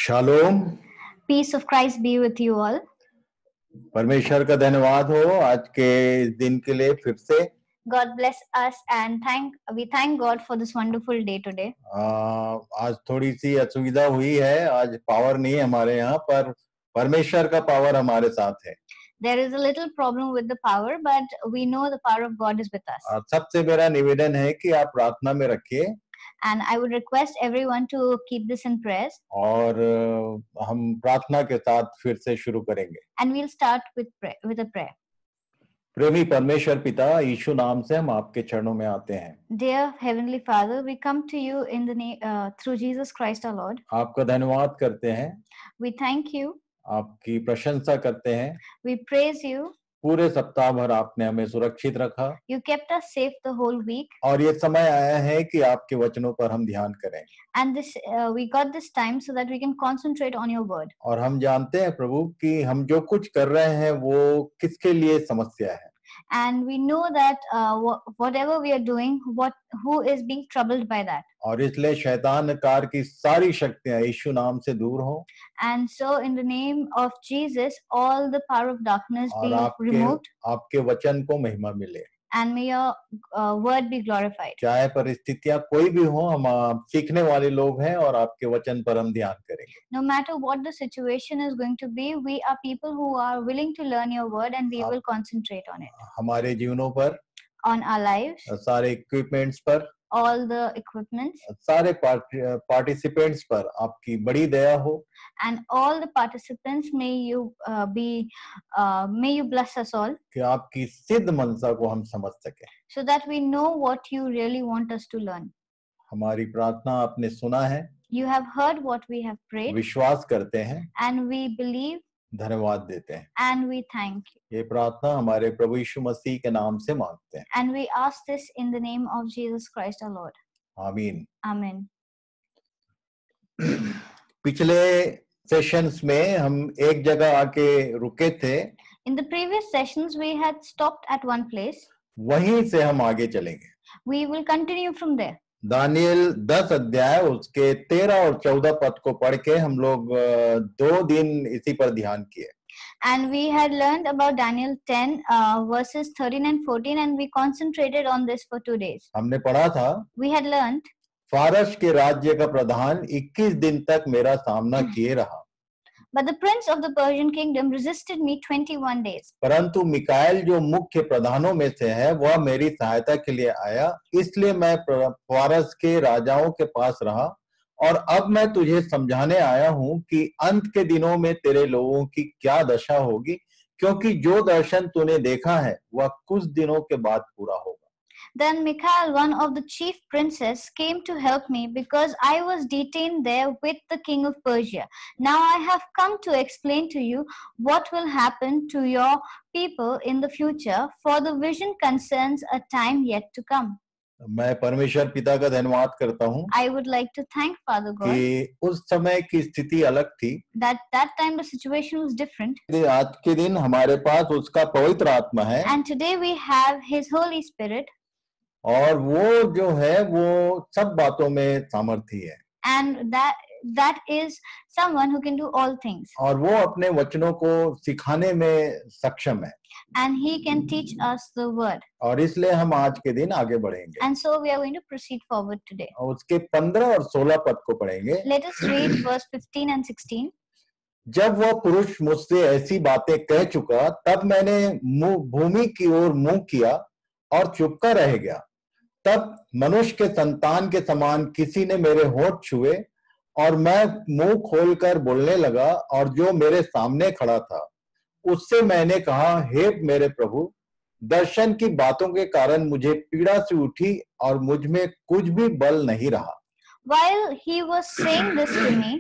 Shalom. Peace of Christ be with you all. परमेश्वर का धन्यवाद हो आज के इस दिन के लिए फिर से। God bless us and we thank God for this wonderful day today. आज थोड़ी सी असुविधा हुई है, आज पावर नहीं है हमारे यहाँ, पर परमेश्वर का पावर हमारे साथ है। There is a little problem with the power, but we know the power of God is with us. सबसे मेरा निवेदन है कि आप प्रार्थना में रखिए। And I would request everyone to keep this in prayers. और हम प्रार्थना के साथ फिर से शुरू करेंगे। And we'll start with a prayer. प्रेमी परमेश्वर पिता, यीशु नाम से हम आपके चरणों में आते हैं। Dear Heavenly Father, we come to you in the name through Jesus Christ our Lord. आपका धन्यवाद करते हैं। We thank you. आपकी प्रशंसा करते हैं। We praise you. पूरे सप्ताह भर आपने हमें सुरक्षित रखा। You kept us safe the whole week. और ये समय आया है कि आपके वचनों पर हम ध्यान करें। And we got this time so that we can concentrate on your word. और हम जानते हैं प्रभु कि हम जो कुछ कर रहे हैं वो किसके लिए समस्या है। And we know that whatever we are doing, who is being troubled by that. और इसलिए शैतान कार की सारी शक्तियां यीशु नाम से दूर हो। And so in the name of Jesus, all the power of darkness be removed. आपके वचन को महिमा मिले। And may your word be glorified. चाहे परिस्थितियां कोई भी हो, हम सीखने वाले लोग हैं और आपके वचन पर हम ध्यान करेंगे। No matter what the situation is going to be, we are people who are willing to learn your word and we will concentrate on it. हमारे जीवनों पर, on our lives, सारे इक्विपमेंट्स पर, all the equipments, सारे participants पर आपकी बड़ी दया हो। and all the participants may you bless us all, कि आपकी सिद्ध मनसा को हम समझ सके, so that we know what you really want us to learn. हमारी प्रार्थना आपने सुना है। You have heard what we have prayed. विश्वास करते हैं and we believe. धन्यवाद देते हैं and we thank you. ये प्रार्थना हमारे प्रभु यीशु मसीह के नाम से मांगते हैं। And we ask this in the name of Jesus Christ our Lord. आमीन। Amen. पिछले सेशंस में हम एक जगह आके रुके थे। In the previous sessions we had stopped at one place. वहीं से हम आगे चलेंगे। We will continue from there. Daniel 10 अध्याय उसके 13 और 14 पद को पढ़ के हम लोग 2 दिन इसी पर ध्यान किए। And we had learned about Daniel 10 verses 13 and 14 and we concentrated on this for 2 days. हमने पढ़ा था, we had learned, फारस के राज्य का प्रधान 21 दिन तक मेरा सामना किए रहा। But the prince of the Persian kingdom resisted me 21 days. परंतु मिकाएल जो मुख्य प्रधानों में से है वह मेरी सहायता के लिए आया, इसलिए मैं फारस के राजाओं के पास रहा। और अब मैं तुझे समझाने आया हूं कि अंत के दिनों में तेरे लोगों की क्या दशा होगी, क्योंकि जो दर्शन तूने देखा है वह कुछ दिनों के बाद पूरा होगा। Then Michael, one of the chief princes, came to help me because I was detained there with the king of Persia. Now I have come to explain to you what will happen to your people in the future, for the vision concerns a time yet to come. मैं परमेश्वर पिता का धन्यवाद करता हूँ। I would like to thank Father God. कि उस समय की स्थिति अलग थी। That time the situation was different. आज के दिन हमारे पास उसका पवित्र आत्मा है। And today we have His Holy Spirit. और वो जो है वो सब बातों में सामर्थी है। And that is someone who can do all things. और वो अपने वचनों को सिखाने में सक्षम है। And he can teach us the word. और इसलिए हम आज के दिन आगे बढ़ेंगे। And so we are going to proceed forward today. और उसके 15 और 16 पद को पढ़ेंगे। Let us read verse 15 and 16. जब वह पुरुष मुझसे ऐसी बातें कह चुका, तब मैंने भूमि की ओर मुंह किया और चुपका रह गया। तब मनुष्य के संतान के समान किसी ने मेरे होंठ छुए और मैं मुंह खोलकर बोलने लगा, और जो मेरे सामने खड़ा था उससे मैंने कहा, हे मेरे प्रभु, दर्शन की बातों के कारण मुझे पीड़ा सी उठी और मुझ में कुछ भी बल नहीं रहा। While he was saying this to me,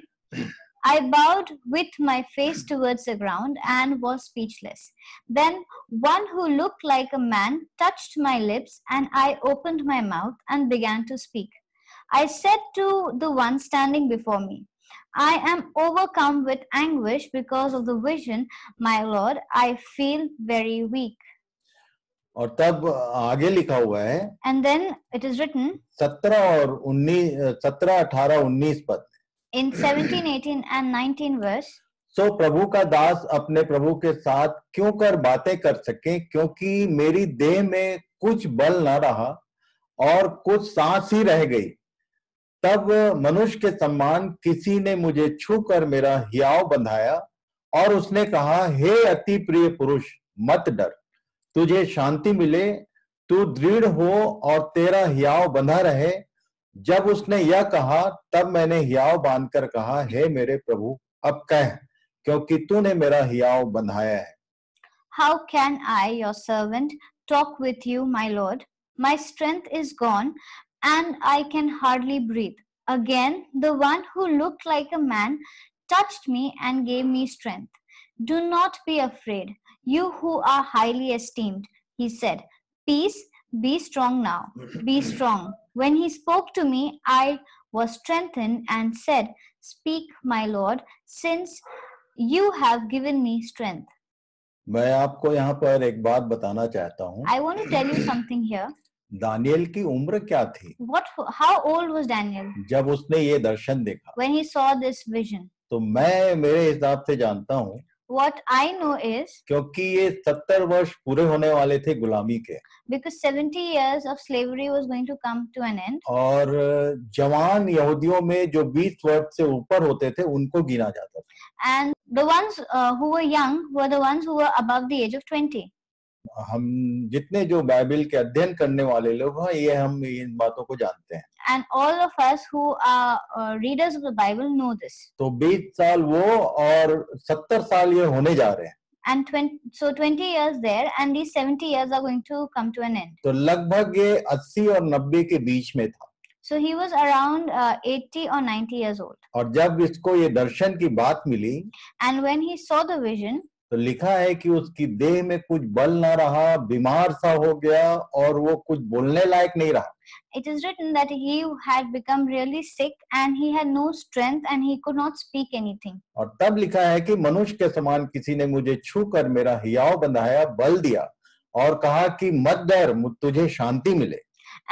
I bowed with my face towards the ground and was speechless. Then one who looked like a man touched my lips, and I opened my mouth and began to speak. I said to the one standing before me, I am overcome with anguish because of the vision, my Lord. I feel very weak. और तब आगे लिखा हुआ है, and then it is written, 17, 18, 19 पद, In 17, 18 and 19 verse, सो प्रभु का दास अपने प्रभु के साथ क्यों कर बातें कर सके, क्योंकि मेरी देह में कुछ बल न रहा और कुछ सांस ही रह गई। तब मनुष्य के समान किसी ने मुझे छूकर मेरा हियाव बंधाया और उसने कहा, हे अति प्रिय पुरुष, मत डर, तुझे शांति मिले, तू दृढ़ हो और तेरा हियाव बंधा रहे। जब उसने यह कहा तब मैंने हियाव बांधकर कहा, हे मेरे प्रभु, अब कह, क्योंकि तूने मेरा हियाव बंधाया है। how can I, your servant, talk with you, my Lord? My strength is gone, and I can hardly breathe. Again, the one who looked like a man touched me and gave me strength. Do not be afraid, you who are highly esteemed, he said. Peace, be strong now, be strong. When he spoke to me, I was strengthened and said, speak, my Lord, since you have given me strength. मैं आपको यहाँ पर एक बात बताना चाहता हूँ। I want to tell you something here. Daniel की उम्र क्या थी How old was Daniel जब उसने ये दर्शन देखा? when he saw this vision? तो मैं मेरे हिसाब से जानता हूँ, What I know is क्योंकि ये 70 वर्ष पूरे होने वाले थे गुलामी के, because 70 years of slavery was going to come to an end, और जवान यहूदियों में जो 20 वर्ष से ऊपर होते थे उनको गिना जाता था। and the ones who were young were the ones who were above the age of 20. हम जितने जो बाइबल के अध्ययन करने वाले लोग हैं, ये हम इन बातों को जानते हैं। And all of us who are readers of the Bible know this. तो 20 साल वो और 70 साल ये होने जा रहे हैं। And 20 years there, and these 70 years are going to come to an end. तो लगभग ये 80 और 90 के बीच में था। So he was around 80 or 90 years old. और जब इसको ये दर्शन की बात मिली, And when he saw the vision, तो लिखा है कि उसकी देह में कुछ बल ना रहा, बीमार सा हो गया और वो कुछ बोलने लायक नहीं रहा। it is written that he had become really sick and he had no strength and he could not speak anything. और तब लिखा है कि मनुष्य के समान किसी ने मुझे छूकर मेरा हियाव बंधाया, बल दिया और कहा कि मत डर, तुझे शांति मिले।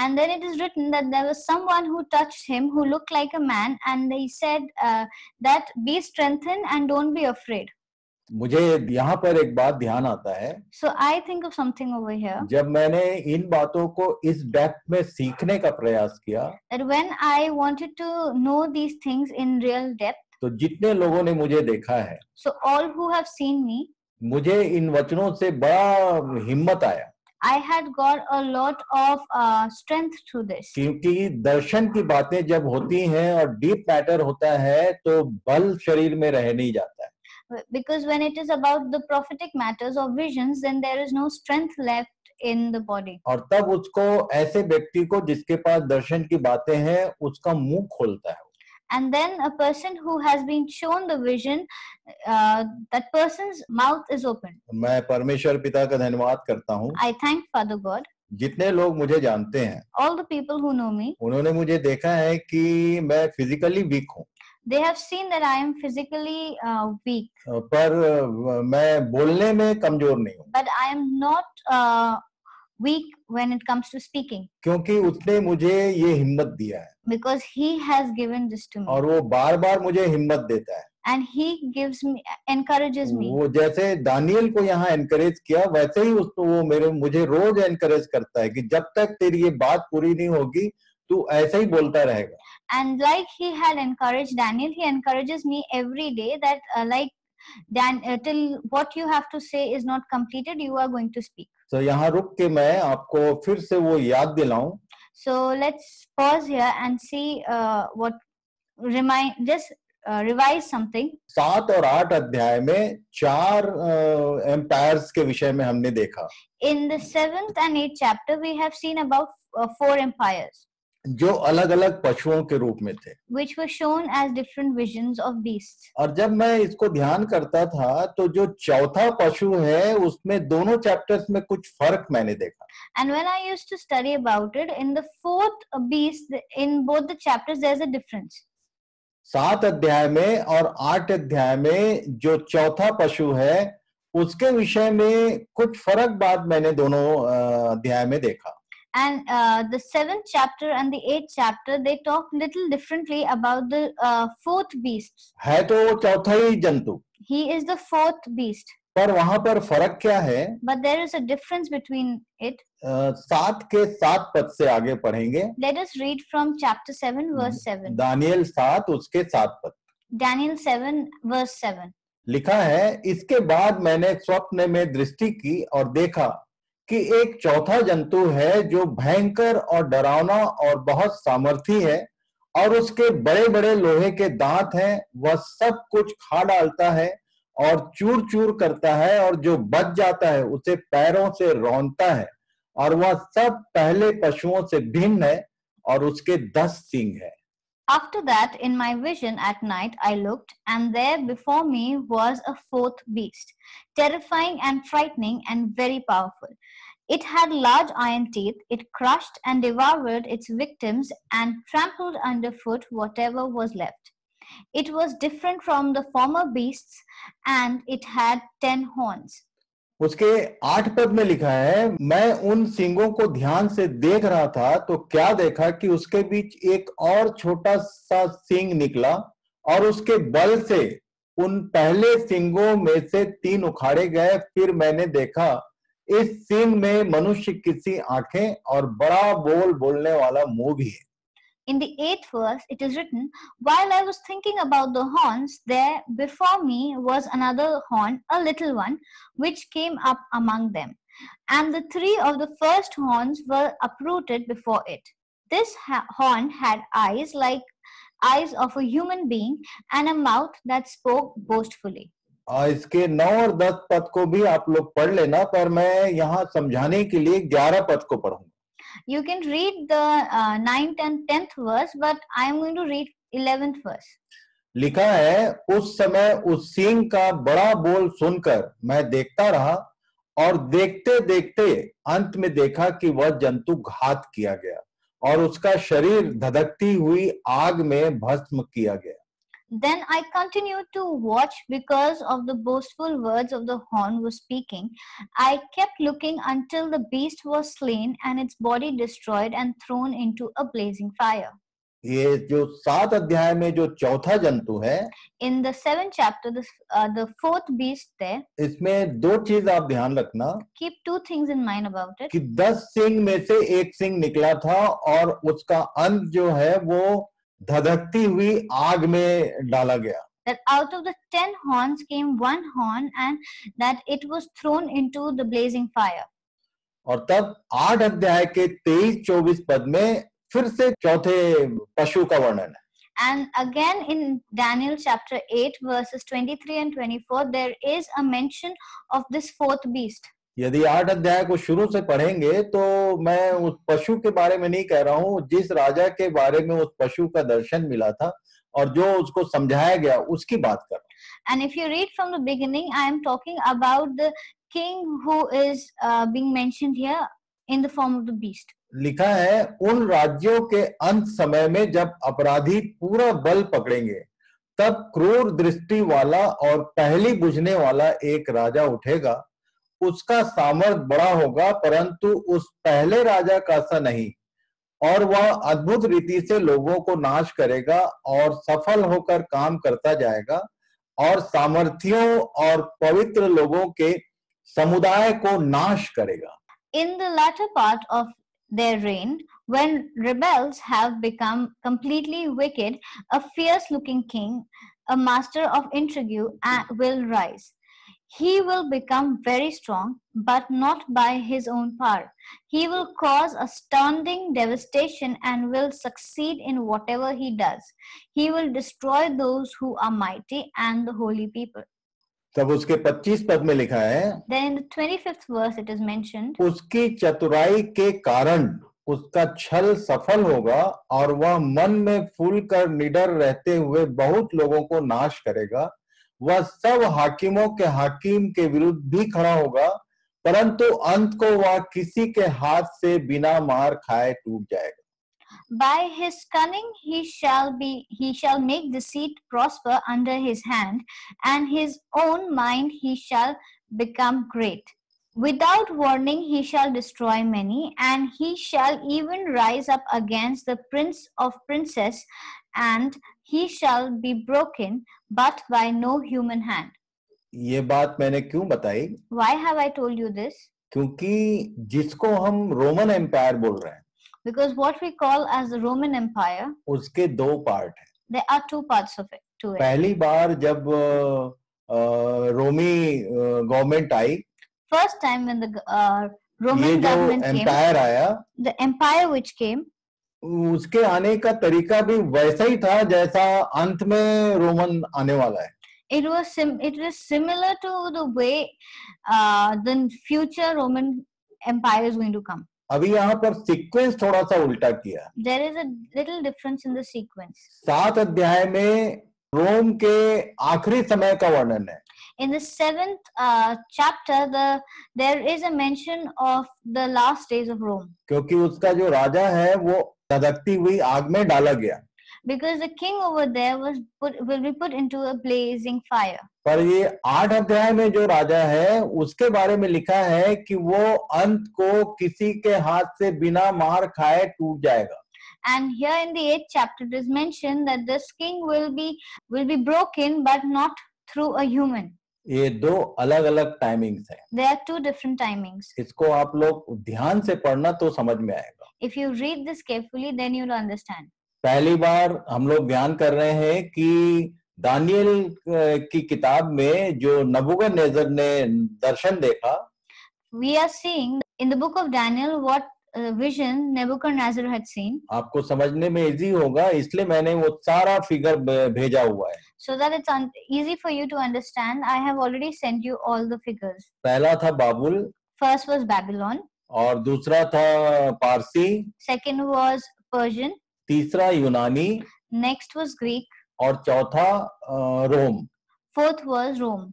And then it is written that there was someone who touched him who looked like a man, and he said that be strengthened and don't be afraid. मुझे यहाँ पर एक बात ध्यान आता है। So I think of something over here. जब मैंने इन बातों को इस डेप्थ में सीखने का प्रयास किया, That when I wanted to know these things in real depth, तो जितने लोगों ने मुझे देखा है, so all who have seen me, मुझे इन वचनों से बड़ा हिम्मत आया। I had got a lot of strength through this. क्योंकि दर्शन की बातें जब होती हैं और डीप मैटर होता है तो बल शरीर में रह नहीं जाता है। Because when it is about the prophetic matters or visions, then there is no strength left in the body. और तब उसको ऐसे व्यक्ति को जिसके पास दर्शन की बातें हैं उसका मुंह खोलता है। And then a person who has been shown the vision, that person's mouth is open. मैं परमेश्वर पिता का धन्यवाद करता हूँ। I thank Father God. जितने लोग मुझे जानते हैं, All the people who know me, उन्होंने मुझे देखा है कि मैं फिजिकली वीक हूँ। they have seen that I am physically weak. पर मैं बोलने में कमजोर नहीं हूँ। But I am not weak when it comes to speaking. क्योंकि उसने मुझे ये हिम्मत दिया है। Because he has given this to me. और वो बार-बार मुझे हिम्मत देता है। And he gives me, encourages me. वो जैसे दानियल को यहाँ एनकरेज किया, वैसे ही उसको वो मुझे रोज एनकरेज करता है कि जब तक तेरी ये बात पूरी नहीं होगी, तू ऐसे ही बोलता रहेगा। And like he had encouraged Daniel, he encourages me every day that till what you have to say is not completed, you are going to speak. So यहाँ रुक के मैं आपको फिर से वो याद दिलाऊं। So let's pause here and see revise something. 7 और 8 अध्याय में 4 एम्पायर्स के विषय में हमने देखा। In the 7th and 8th chapter, we have seen about 4 empires. जो अलग-अलग पशुओं के रूप में थे, which were shown as different visions of beasts. और जब मैं इसको ध्यान करता था तो जो चौथा पशु है उसमें दोनों चैप्टर्स में कुछ फर्क मैंने देखा। And when I used to study about it, in the 4th beast, in both the chapters, there's a difference. 7 अध्याय में और 8 अध्याय में जो चौथा पशु है उसके विषय में कुछ फर्क बात मैंने दोनों अध्याय में देखा। And the 7th chapter and the 8th chapter, they talk little differently about the 4th beast. है तो वो चौथा ही जंतु, He is the 4th beast. पर वहां पर फर्क क्या है? But there is a difference between it. 7 के 7 पद से आगे पढ़ेंगे. Let us read from chapter 7 verse 7. Daniel 7 उसके 7 पद. Daniel 7 verse 7. लिखा है, इसके बाद मैंने स्वप्न में दृष्टि की और देखा कि एक चौथा जंतु है जो भयंकर और डरावना और बहुत सामर्थी है, और उसके बड़े बड़े लोहे के दांत हैं. वह सब कुछ खा डालता है और चूर चूर करता है, और जो बच जाता है उसे पैरों से रौंदता है, और वह सब पहले पशुओं से भिन्न है और उसके 10 सींग है. After that, in my vision at night, I looked, and there before me was a 4th beast, terrifying and frightening and very powerful. It had large iron teeth. It crushed and devoured its victims and trampled underfoot whatever was left. It was different from the former beasts, and it had 10 horns. उसके 8 पद में लिखा है, मैं उन सींगों को ध्यान से देख रहा था तो क्या देखा कि उसके बीच एक और छोटा सा सींग निकला, और उसके बल से उन पहले सींगों में से 3 उखाड़े गए. फिर मैंने देखा इस सींग में मनुष्य की सी आंखें और बड़ा बोलने वाला मुंह भी है. In the 8th verse, it is written, while I was thinking about the horns, there before me was another horn, a little one, which came up among them. And the 3 of the first horns were uprooted before it. This horn had eyes like eyes of a human being and a mouth that spoke boastfully. इसके 9 और 10 पद को भी आप लोग पढ़ लेना, पर मैं यहाँ समझाने के लिए 11 पद को पढ़ूंगा. You can read the 9th and 10th verse, but I am going to read 11th verse. लिखा है, उस समय उस सींग का बड़ा बोल सुनकर मैं देखता रहा, और देखते देखते अंत में देखा कि वह जंतु घात किया गया और उसका शरीर धधकती हुई आग में भस्म किया गया. Then I continued to watch because of the boastful words of the horn was speaking. I kept looking until the beast was slain and its body destroyed and thrown into a blazing fire. ये जो 7 अध्याय में जो चौथा जंतु है, in the 7th chapter, the 4th beast there, इसमें 2 चीज आप ध्यान रखना. keep 2 things in mind about it. कि 10 सींग में से एक सींग निकला था और उसका अंत जो है वो धधकती हुई आग में डाला गया. That out of the 10 horns came 1 horn, and that it was thrown into the blazing fire. और तब 8 अध्याय के 23-24 पद में फिर से चौथे पशु का वर्णन है. And again in Daniel chapter 8 verses 23 and 24, there is a mention of this 4th beast. यदि 8 अध्याय को शुरू से पढ़ेंगे तो मैं उस पशु के बारे में नहीं कह रहा हूँ, जिस राजा के बारे में उस पशु का दर्शन मिला था और जो उसको समझाया गया उसकी बात कर रहा हूँ. And if you read from the beginning, I am talking about the king who is being mentioned here in the form of the beast. लिखा है, उन राज्यों के अंत समय में जब अपराधी पूरा बल पकड़ेंगे, तब क्रूर दृष्टि वाला और पहली बुझने वाला एक राजा उठेगा. उसका सामर्थ बड़ा होगा, परंतु उस पहले राजा का सा नहीं, और वह अद्भुत रीति से लोगों को नाश करेगा और सफल होकर काम करता जाएगा और सामर्थियों और पवित्र लोगों के समुदाय को नाश करेगा. In the latter part of their reign, when rebels have become completely wicked, a fierce-looking king, a master of intrigue, will rise. He will become very strong, but not by his own power. He will cause astounding devastation and will succeed in whatever he does. He will destroy those who are mighty and the holy people. तब उसके 25 पद में लिखा है, Then in the 25th verse it is mentioned, उसकी चतुराई के कारण उसका छल सफल होगा और वह मन में फूलकर निडर रहते हुए बहुत लोगों को नाश करेगा. वह सब हाकिमों के हाकिम के विरुद्ध भी खड़ा होगा, परंतु अंत को वह किसी के हाथ से बिना मार खाए टूट जाएगा. by his cunning he shall make deceit prosper under his hand, and his own mind he shall become great. Without warning he shall destroy many, and he shall even rise up against the prince of princes, and he shall be broken, but by no human hand. ये बात मैंने क्यों बताई? Why have I told you this? क्योंकि जिसको हम Roman empire बोल रहे हैं, Because what we call as the Roman Empire, उसके दो पार्ट हैं. there are two parts of it to it. पहली बार जब रोमी गवर्नमेंट आई, First time when the ये Roman जो government came, एम्पायर आया, the empire which came, उसके आने का तरीका भी वैसा ही था जैसा अंत में रोमन आने वाला है. it was similar to the way the future Roman empire is going to come. अभी यहाँ पर सीक्वेंस थोड़ा सा उल्टा किया. There is a little difference in the sequence. 7 अध्याय में रोम के आखिरी समय का वर्णन है. In the 7th chapter, there is a mention of the last days of Rome, क्योंकि उसका जो राजा है वो धधकती हुई आग में डाला गया. because the king over there will be put into a blazing fire. पर ये 8 अध्याय में जो राजा है उसके बारे में लिखा है कि वो अंत को किसी के हाथ से बिना मार खाए टूट जाएगा. And here in the 8th chapter it is mentioned that this king will be broken, but not through a human. ये दो अलग अलग टाइमिंग्स हैं. There are two different timings. इसको आप लोग ध्यान से पढ़ना तो समझ में आएगा. If you read this carefully, then you'll understand. पहली बार हम लोग ध्यान कर रहे हैं कि दानियल की किताब में जो नबूकदनेस्सर ने दर्शन देखा, We are seeing in the book of Daniel what vision Nebuchadnezzar had seen. आपको समझने में इजी होगा इसलिए मैंने वो सारा फिगर भेजा हुआ है. So that it's easy for you to understand, I have already sent you all the figures. पहला था बाबुल, First was Babylon, और दूसरा था पारसी, second was Persian, तीसरा यूनानी, next was Greek, और चौथा रोम. fourth was Rome.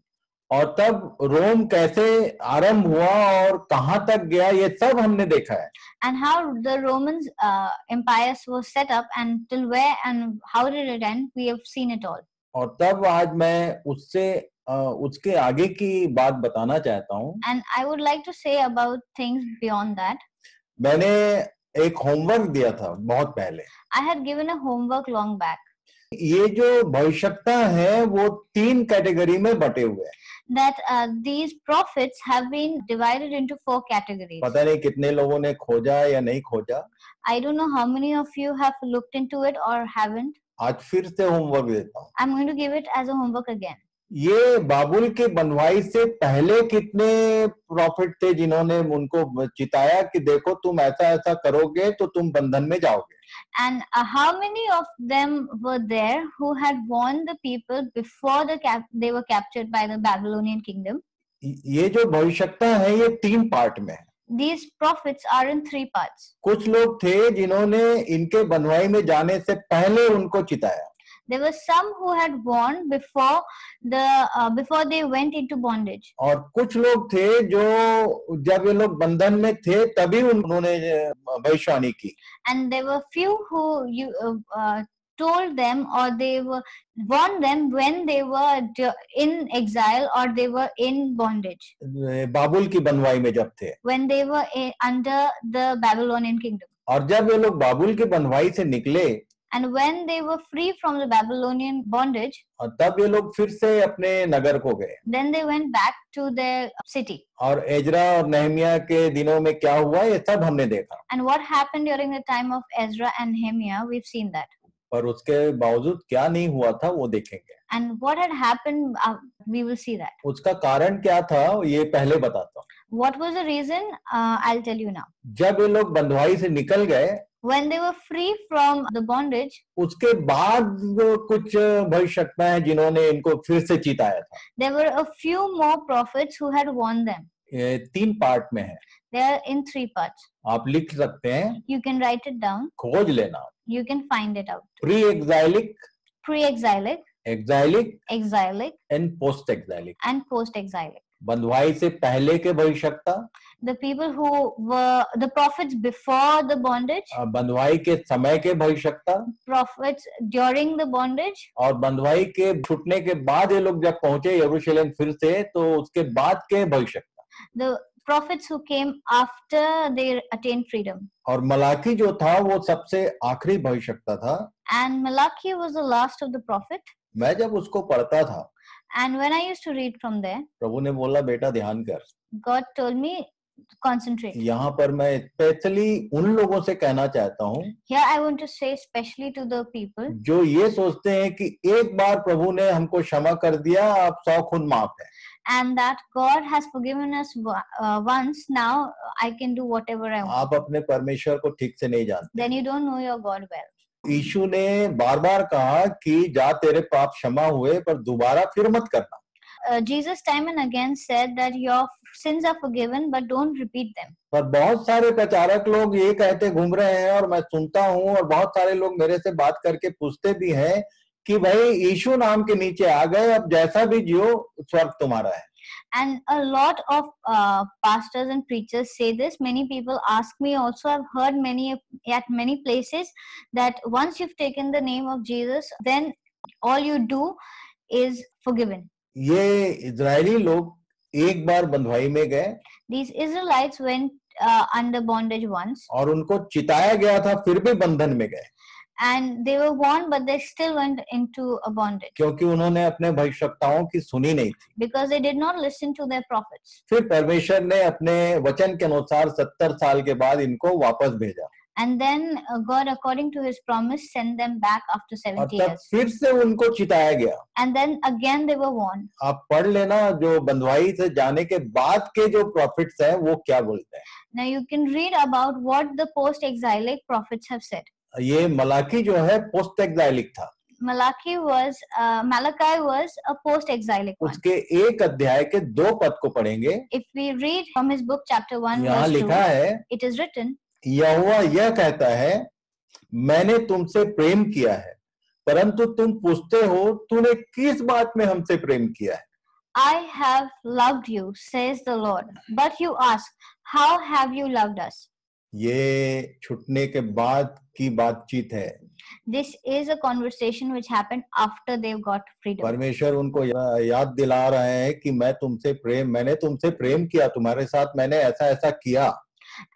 और तब रोम कैसे आरंभ हुआ और कहाँ तक गया ये सब हमने देखा है. And how the Romans empires was set up and till where and how did it end, we have seen it all. और तब आज मैं उसके आगे की बात बताना चाहता हूँ. And I would like to say about things beyond that. मैंने एक होमवर्क दिया था बहुत पहले. I had given a homework long back. ये जो भविष्यवक्ता है वो 3 कैटेगरी में बटे हुए हैं. That these prophets have been divided into 4 categories. पता नहीं कितने लोगों ने खोजा या नहीं खोजा. I don't know how many of you have looked into it or haven't. आज फिर से होमवर्क देता हूँ. I'm going to give it as a homework again. ये बाबुल के बनवाई से पहले कितने प्रॉफिट थे जिन्होंने उनको चिताया कि देखो तुम ऐसा ऐसा करोगे तो तुम बंधन में जाओगे. And how many of them were there who had warned the people before they were captured by the Babylonian kingdom? ये जो भविष्यवक्ता है ये 3 पार्ट में है. These prophets are in 3 parts. कुछ लोग थे जिन्होंने इनके बनवाई में जाने से पहले उनको चिताया. There were some who had warned before they went into bondage. और कुछ लोग थे जो जब ये लोग बंधन में थे तभी उन्होंने भविष्यवाणी की. And there were few who told them or they were warned them when they were in exile or they were in bondage. बाबुल की बनवाई में जब थे. When they were under the Babylonian kingdom. और जब ये लोग बाबुल की बनवाई से निकले, and when they were free from the Babylonian bondage, और तब ये लोग फिर से अपने नगर को गए. then they went back to their city. और एजरा और नेहमिया के दिनों में क्या हुआ ये सब हमने देखा. And what happened during the time of Ezra and Nehemiah, we've seen that. पर उसके बावजूद क्या नहीं हुआ था वो देखेंगे. And what had happened, we will see that. उसका कारण क्या था ये पहले बताता हूँ. What was the reason? I'll tell you now. जब ये लोग बंधुआई से निकल गए, when they were free from the bondage, उसके बाद कुछ भविष्यवक्ता हैं जिन्होंने इनको फिर से चिताया था. there were a few more prophets who had warned them. ये 3 पार्ट में है. They are in 3 parts. आप लिख सकते हैं. You can write it down. खोज लेना. You can find it out. Pre-exilic, Pre-exilic, exilic, exilic, and post-exilic. and post-exilic. बंधुआई से पहले के भविष्यवक्ता, The people who were the prophets before the bondage, बंधुआई के समय के भविष्यवक्ता, prophets during the bondage, और बंधुआई के छूटने के बाद ये लोग जब पहुंचे यरूशलेम फिर से तो उसके बाद के भविष्यवक्ता. the prophets who came after they attained freedom. और मलाकी जो था वो सबसे आखिरी भविष्यवक्ता था. And Malachi was the last of the prophet. मैं जब उसको पढ़ता था, And when I used to read from there, प्रभु ने बोला बेटा ध्यान कर. God told me, concentrate. यहाँ पर मैं स्पेशली उन लोगों से कहना चाहता हूँ Here I want to say especially to the people जो ये सोचते हैं कि एक बार प्रभु ने हमको क्षमा कर दिया, आप 100 खून माफ है. and that God has forgiven us once, now I can do whatever I want. आप अपने परमेश्वर को ठीक से नहीं जानते. Then you don't know your God well. यीशु ने बार बार कहा कि जा तेरे पाप क्षमा हुए, पर दोबारा फिर मत करना. Jesus time and again said that your sins are forgiven, but don't repeat them. पर बहुत सारे प्रचारक लोग ये कहते घूम रहे हैं, और मैं सुनता हूँ, और बहुत सारे लोग मेरे से बात करके पूछते भी हैं कि भाई यीशु नाम के नीचे आ गए, अब जैसा भी जियो स्वर्ग तुम्हारा है. And a lot of pastors and preachers say this. Many people ask me also. I've heard at many places that once you've taken the name of Jesus, then all you do is forgiven. ये Israeli लोग एक बार बंधुआई में गए. These Israelites went under bondage once. और उनको चिताया गया था, फिर भी बंधन में गए. And they were warned, but they still went into a bondage. क्योंकि उन्होंने अपने भविष्यवक्ताओं की सुनी नहीं थी. Because they did not listen to their prophets. फिर परमेश्वर ने अपने वचन के अनुसार 70 साल के बाद इनको वापस भेजा. And then God, according to His promise, sent them back after 70 और तब years. फिर से उनको चिताया गया. And then again they were warned. आप पढ़ लेना जो बंधुआई से जाने के बाद के जो प्रॉफिट्स हैं वो क्या बोलते हैं. Now you can read about what the post-exilic prophets have said. ये मलाकी जो है पोस्ट एक्साइलिक था. Malachi was a post-exilic one. उसके एक अध्याय के 2 पद को पढ़ेंगे. If we read from his book chapter 1 यहाँ verse 2, लिखा है, it is written, यहोवा यह कहता है, मैंने तुमसे प्रेम किया है, परंतु तुम पूछते हो तूने किस बात में हमसे प्रेम किया है. I have loved you, says the Lord. But you ask, how have you loved us? ये छुटने के बाद की बातचीत है. This is a conversation which happened after they've got freedom. परमेश्वर उनको याद दिला रहे हैं कि मैंने तुमसे प्रेम किया, तुम्हारे साथ मैंने ऐसा ऐसा किया.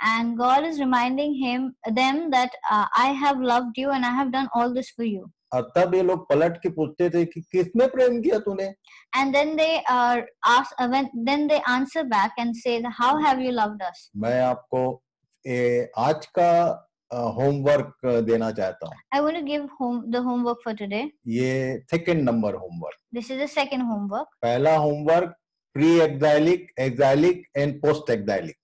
And God is reminding them that I have loved you and I have done all this for you. और तब ये लोग पलट के पूछते थे कि किसमें प्रेम किया तूने. And then they then they answer back and say, how have you loved us? मैं आपको आज का होमवर्क देना चाहता हूँ. I want to give the homework for today. ये 2nd number homework. This is the second homework. पहला homework pre exilic, exilic and post exilic.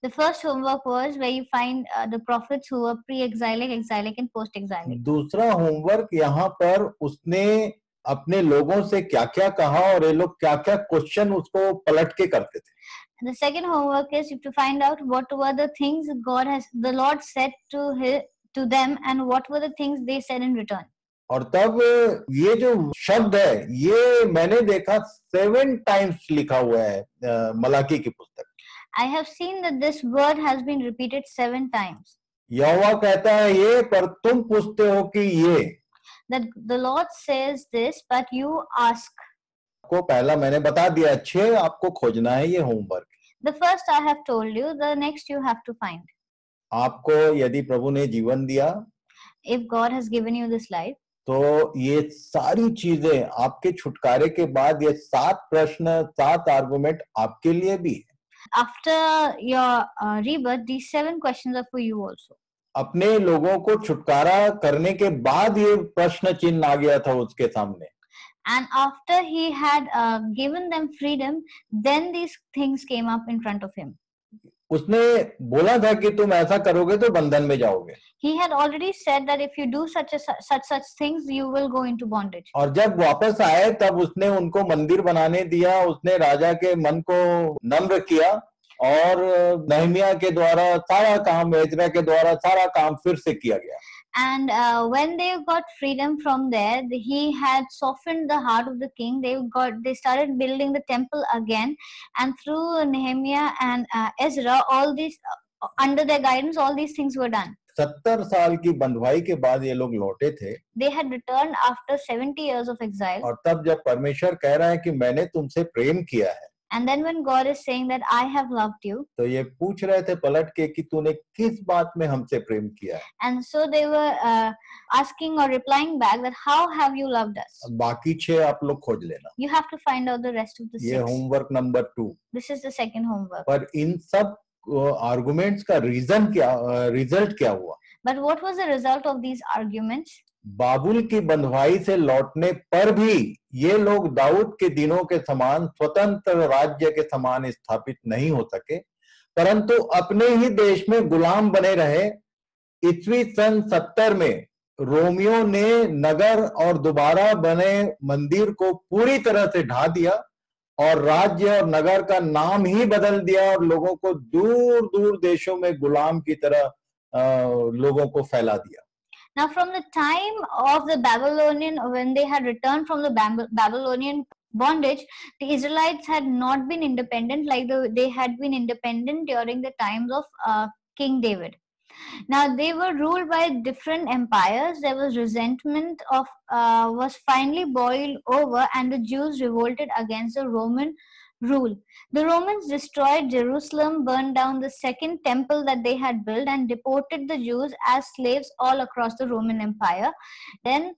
The first homework was where you find the prophets who were pre-exilic, exilic and post-exilic. दूसरा homework यहाँ पर उसने अपने लोगों से क्या क्या कहा और ये लोग क्या क्या क्वेश्चन उसको पलट के करते थे. The second homework is to find out what were the things the Lord said to them and what were the things they said in return. और तब ये जो शब्द है ये मैंने देखा 7 टाइम्स लिखा हुआ है मलाकी की पुस्तक. I have seen that this word has been repeated 7 times. यहोवा कहता है ये, पर तुम पूछते हो कि ये. That the Lord says this, but you ask. को पहला मैंने बता दिया, अच्छे आपको खोजना है ये homework. The first I have told you, the next you have to find. आपको यदि प्रभु ने जीवन दिया, if God has given you this life, तो ये सारी चीजें आपके छुटकारे के बाद ये 7 प्रश्न 7 आर्गुमेंट आपके लिए भी है. After your rebirth, these 7 questions are for you also. अपने लोगों को छुटकारा करने के बाद ये प्रश्न चिन्ह आ गया था उसके सामने. And after he had given them freedom, then these things came up in front of him. उसने बोला था कि तुम ऐसा करोगे तो बंधन में जाओगे. He had already said that if you do such things, you will go into bondage. और जब वापस आए तब उसने उनको मंदिर बनाने दिया. उसने राजा के मन को नम्र किया और नहमिया के द्वारा सारा काम, एजरा के द्वारा सारा काम फिर से किया गया. And when they got freedom from there, he had softened the heart of the king. They started building the temple again, and through Nehemiah and Ezra, all these under their guidance, all these things were done. 70 साल की बंधुआई के बाद ये लोग लौटे थे. They had returned after 70 years of exile. और तब जब परमेश्वर कह रहा है कि मैंने तुमसे प्रेम किया है, And then when God is saying that I have loved you, तो ये पूछ रहे थे पलट के कि तूने किस बात में हमसे प्रेम किया है. and so they were asking or replying back that how have you loved us? बाकी 6 आप लोग खोज लेना. You have to find out the rest of the ये 6. Homework number 2. This is the second homework. पर इन सब आर्गुमेंट्स का result क्या हुआ? But what was the result of these arguments? बाबुल की बंधुआई से लौटने पर भी ये लोग दाऊद के दिनों के समान स्वतंत्र राज्य के समान स्थापित नहीं हो सके, परंतु अपने ही देश में गुलाम बने रहे. ईस्वी सन 70 में रोमियो ने नगर और दोबारा बने मंदिर को पूरी तरह से ढा दिया और राज्य और नगर का नाम ही बदल दिया और लोगों को दूर दूर देशों में गुलाम की तरह लोगों को फैला दिया. Now, from the time of the Babylonian, when they had returned from the Babylonian bondage, the Israelites had not been independent like they had been independent during the times of King David. Now, they were ruled by different empires. There was resentment of was finally boiled over, and the Jews revolted against the Roman rule. The Romans destroyed Jerusalem, burned down the second temple that they had built, and deported the Jews as slaves all across the Roman Empire. Then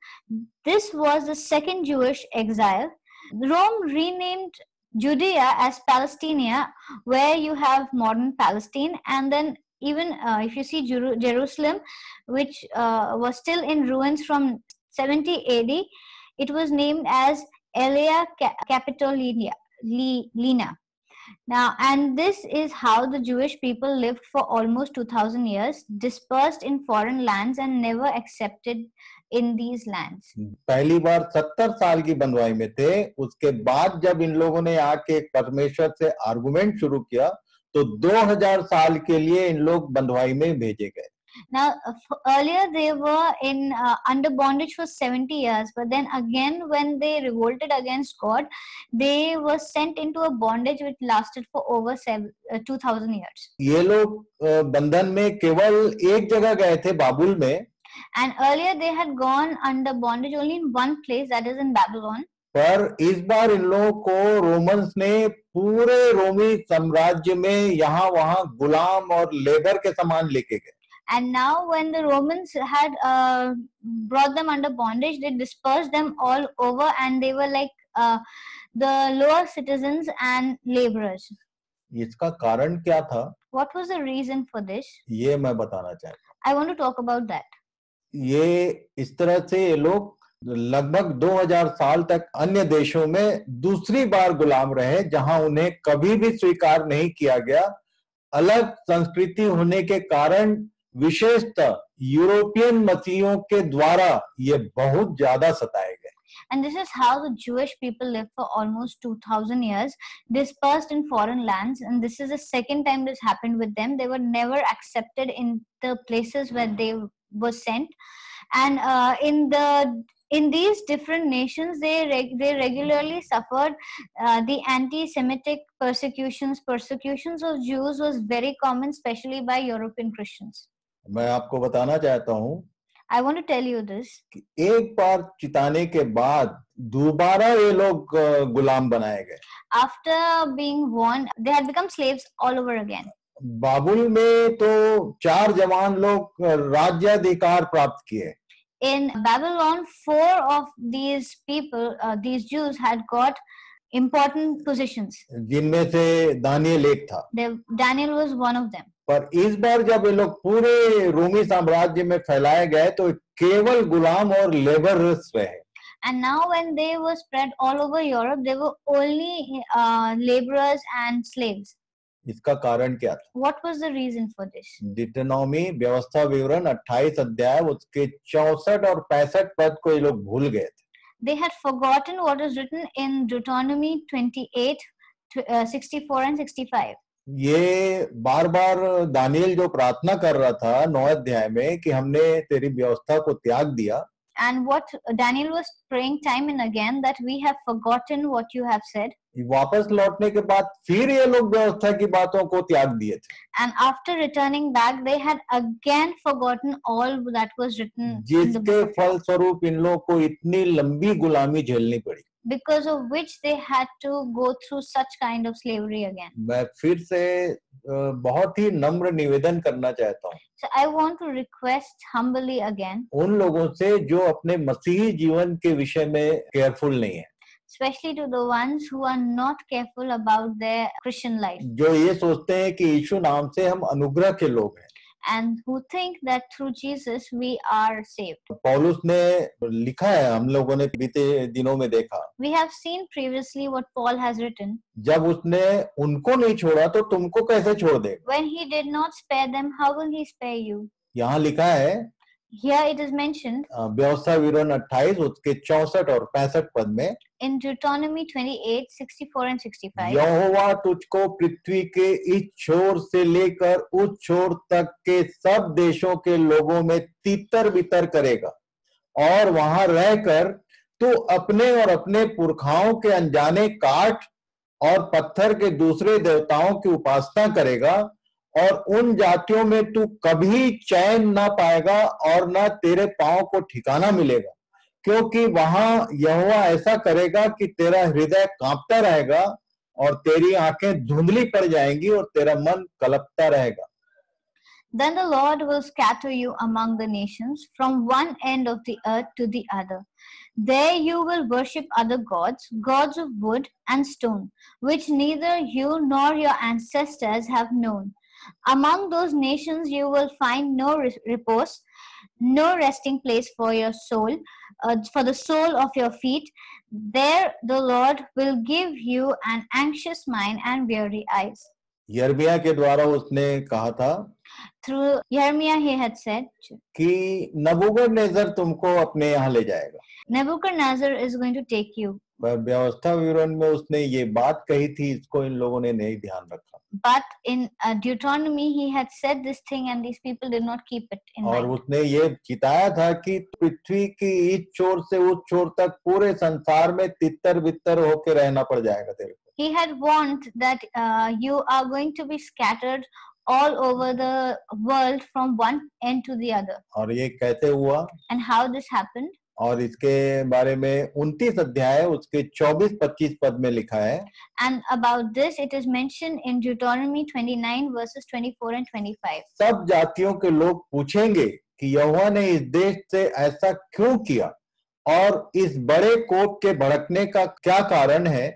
this was the second Jewish exile. Rome renamed Judea as Palestina, where you have modern Palestine, and then even if you see Jerusalem, which was still in ruins from 70 AD, it was named as Aelia Capitolina. Now, and this is how the Jewish people lived for almost 2000 years, dispersed in foreign lands and never accepted in these lands. पहली बार 70 साल की बंधुआई में थे. उसके बाद जब इन लोगों ने आके परमेश्वर से आर्गुमेंट शुरू किया तो 2000 साल के लिए इन लोग बंधुआई में भेजे गए. Now, earlier they were in under bondage for 70 years, but then again when they revolted against God, they were sent into a bondage which lasted for over 2000 years. ये लोग बंधन में केवल एक जगह गए थे, बाबुल में. And earlier they had gone under bondage only in one place, that is in Babylon. पर इस बार इन लोगों को रोमन्स ने पूरे रोमी साम्राज्य में यहाँ वहाँ गुलाम और लेबर के समान लेके गए. And now when the Romans had brought them under bondage, they dispersed them all over, and they were like the lower citizens and laborers. इसका कारण क्या था? What was the reason for this? ये मैं बताना चाहता हूँ. I want to talk about that. ये इस तरह से ये लोग लगभग 2000 साल तक अन्य देशों में दूसरी बार गुलाम रहे, जहां उन्हें कभी भी स्वीकार नहीं किया गया. अलग संस्कृति होने के कारण विशेषतः यूरोपियन मसीहियों के द्वारा ये बहुत ज्यादा सताए गए. And this is how the Jewish people lived for almost 2000 years, dispersed in foreign lands. And this is the second time this happened with them. They were never accepted in the places where they were sent. And in these different nations, they regularly suffered the anti-Semitic persecutions. Persecutions of Jews was very common, especially by European Christians. मैं आपको बताना चाहता हूँ, I want to tell you this. एक बार चिताने के बाद दोबारा ये लोग गुलाम बनाए गए. After being warned, they had become slaves all over again. बाबुल में तो 4 जवान लोग राज्याधिकार प्राप्त किए. In Babylon, 4 of these people, these Jews, had got important positions. जिनमें से दानियल एक था. Daniel was one of them. पर इस बार जब ये लोग पूरे रोमी साम्राज्य में फैलाए गए तो केवल गुलाम और लेबरर्स रहे. And now when they were spread all over Europe, they were only laborers and slaves. इसका कारण क्या था? What was the reason for this? डिटोनॉमी व्यवस्था विवरण 28 अध्याय उसके 64 और 65 पद को ये लोग भूल गए थे. They had forgotten what is written in Deuteronomy 28, 64 and 65. ये बार बार दानियल जो प्रार्थना कर रहा था 9 अध्याय में कि हमने तेरी व्यवस्था को त्याग दिया. And what Daniel was praying time and again, that we have forgotten what you have said. वापस लौटने के बाद फिर ये लोग व्यवस्था की बातों को त्याग दिए थे. And after returning back, they had again forgotten all that was written. जिसके फलस्वरूप इन लोगों को इतनी लंबी गुलामी झेलनी पड़ी. because of which they had to go through such kind of slavery again. मैं फिर से बहुत ही नम्र निवेदन करना चाहता हूँ So I want to request humbly again, उन लोगों से जो अपने मसीही जीवन के विषय में केयरफुल नहीं है, especially to the ones who are not careful about their Christian life जो ये सोचते हैं कि यीशु नाम से हम अनुग्रह के लोग हैं। and who think that through Jesus we are saved. पौलुस ने लिखा है, हम लोगों ने बीते दिनों में देखा, We have seen previously what Paul has written. जब उसने उनको नहीं छोड़ा तो तुमको कैसे छोड़ देगा। When he did not spare them, how will he spare you? यहाँ लिखा है Here it is mentioned व्यवस्था विवरण 28 उसके 64 और 65 पद में, in Deuteronomy 28, 64 and 65. यहोवा तुझको पृथ्वी के इस छोर से लेकर उस छोर तक के सब देशों के लोगों में तितर बितर करेगा और वहां रहकर तू अपने और अपने पुरखाओं के अनजाने काठ और पत्थर के दूसरे देवताओं की उपासना करेगा और उन जातियों में तू कभी चैन ना पाएगा और ना तेरे पांव को ठिकाना मिलेगा, क्योंकि वहां यहोवा ऐसा करेगा कि तेरा हृदय कांपता रहेगा और तेरी आंखें धुंधली पड़ जाएंगी और तेरा मन कलपता रहेगा। Then the Lord will scatter you among the nations from one end of the earth to the other. There you will worship other gods, gods of wood and stone, which neither you nor your ancestors have known. Among those nations you will find no repose, no resting place for your soul, for the sole of your feet. There the Lord will give you an anxious mind and weary eyes. यिर्मयाह के द्वारा उसने कहा था Through Jeremiah he had said कि नबूकदनेस्सर तुमको अपने यहाँ ले जाएगा। Nebuchadnezzar is going to take you. व्यवस्था विवरण में उसने ये बात कही थी, इसको इन लोगों ने नहीं ध्यान रखा। But in Deuteronomy he had said this thing and these people did not keep it in और mind. उसने ये चिताया था कि पृथ्वी की इस छोर से उस छोर तक पूरे संसार में तितर बितर होके रहना पड़ जाएगा तेरे को। He had warned that you are going to be scattered all over the world from one end to the other. और ये कैसे हुआ And how this happened? और इसके बारे में 29 अध्याय उसके 24-25 पद में लिखा है। And about this it is mentioned in Deuteronomy 29 verses 24 and 25. सब जातियों के लोग पूछेंगे कि यहोवा ने इस देश से ऐसा क्यों किया और इस बड़े कोप के भड़कने का क्या कारण है।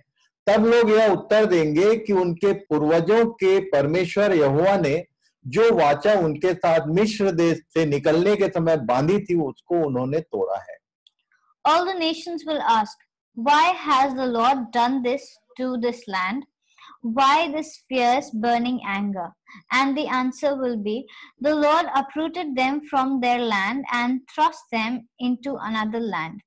तब लोग यह उत्तर देंगे कि उनके पूर्वजों के परमेश्वर यहोवा ने जो वाचा उनके साथ मिस्र देश से निकलने के समय बांधी थी उसको उन्होंने तोड़ा है। All the nations will ask, why has the Lord done this to this land? Why this fierce burning anger? And the answer will be, the Lord uprooted them from their land and thrust them into another land.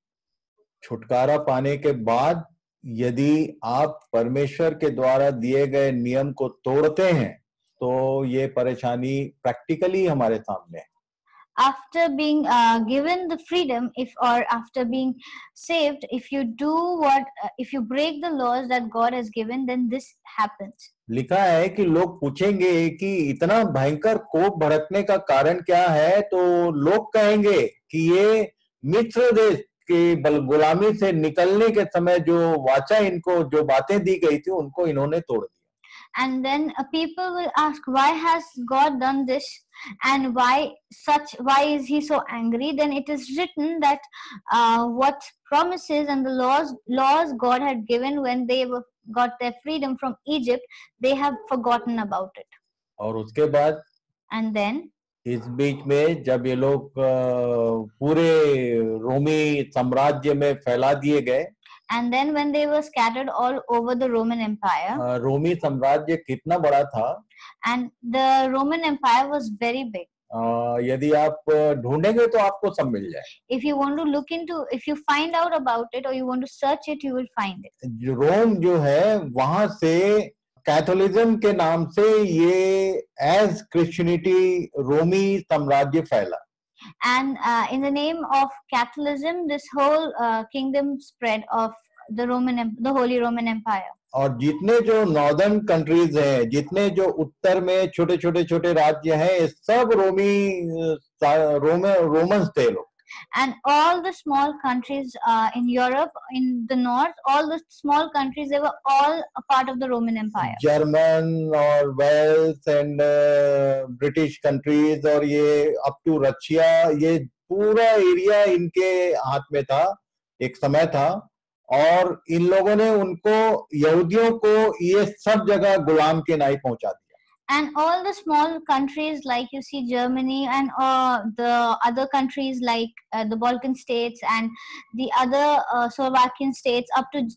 छुटकारा पाने के बाद यदि आप परमेश्वर के द्वारा दिए गए नियम को तोड़ते हैं तो ये परेशानी प्रैक्टिकली हमारे सामने है। After being given the freedom, after being saved, if you break the laws that God has given, then this happens. लिखा है कि लोग पूछेंगे कि इतना भयंकर कोप भड़कने का कारण क्या है, तो लोग कहेंगे कि ये मिस्र देश के गुलामी से निकलने के समय जो वाचा इनको जो बातें दी गई थी उनको इन्होंने तोड़ दिया। And then people will ask, why has God done this and why is he so angry? Then it is written that what promises and the laws God had given when they got their freedom from Egypt, they have forgotten about it. और उसके बाद and then इस बीच में जब ये लोग पूरे रोमी साम्राज्य में फैला दिए गए, and then when they were scattered all over the Roman Empire, रोमी साम्राज्य कितना बड़ा था, and the Roman Empire was very big. यदि आप ढूंढेंगे तो आपको सब मिल जाए। If you want to look into, if you find out about it or you want to search it, you will find it. रोम जो है वहां से कैथोलिज्म के नाम से ये एज क्रिश्चियनिटी रोमी साम्राज्य फैला। And in the name of Catholicism, this whole kingdom spread of the Holy Roman Empire. और जितने जो नॉर्दर्न कंट्रीज हैं, जितने जो उत्तर में छोटे छोटे राज्य हैं, सब रोमन्स थे लोग। And all the small countries in Europe, in the north, all the small countries, they were all a part of the Roman Empire. German और वेल्स एंड ब्रिटिश कंट्रीज और ये अप टू रशिया, ये पूरा area इनके हाथ में था, एक समय था, और इन लोगों ने उनको, यहूदियों को, ये सब जगह गुलाम के नाई पहुंचा दिया. And all the small countries, like you see Germany and the other countries like the Balkan states and the other Slovakian states, up to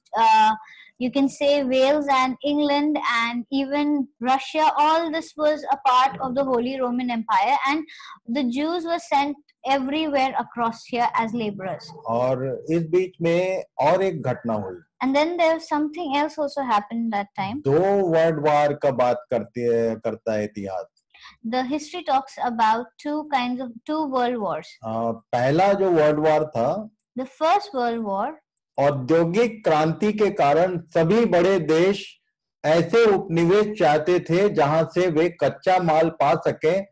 you can say Wales and England and even Russia, all this was a part of the Holy Roman Empire, and the Jews were sent everywhere across here as laborers. और इस बीच में और एक घटना हुई. And then there was something else also happened that time. 2 world war का बात करता है इतिहास. The history talks about two world wars. पहला जो वर्ल्ड वार था, the first world war, औद्योगिक क्रांति के कारण सभी बड़े देश ऐसे उपनिवेश चाहते थे जहां से वे कच्चा माल पा सकें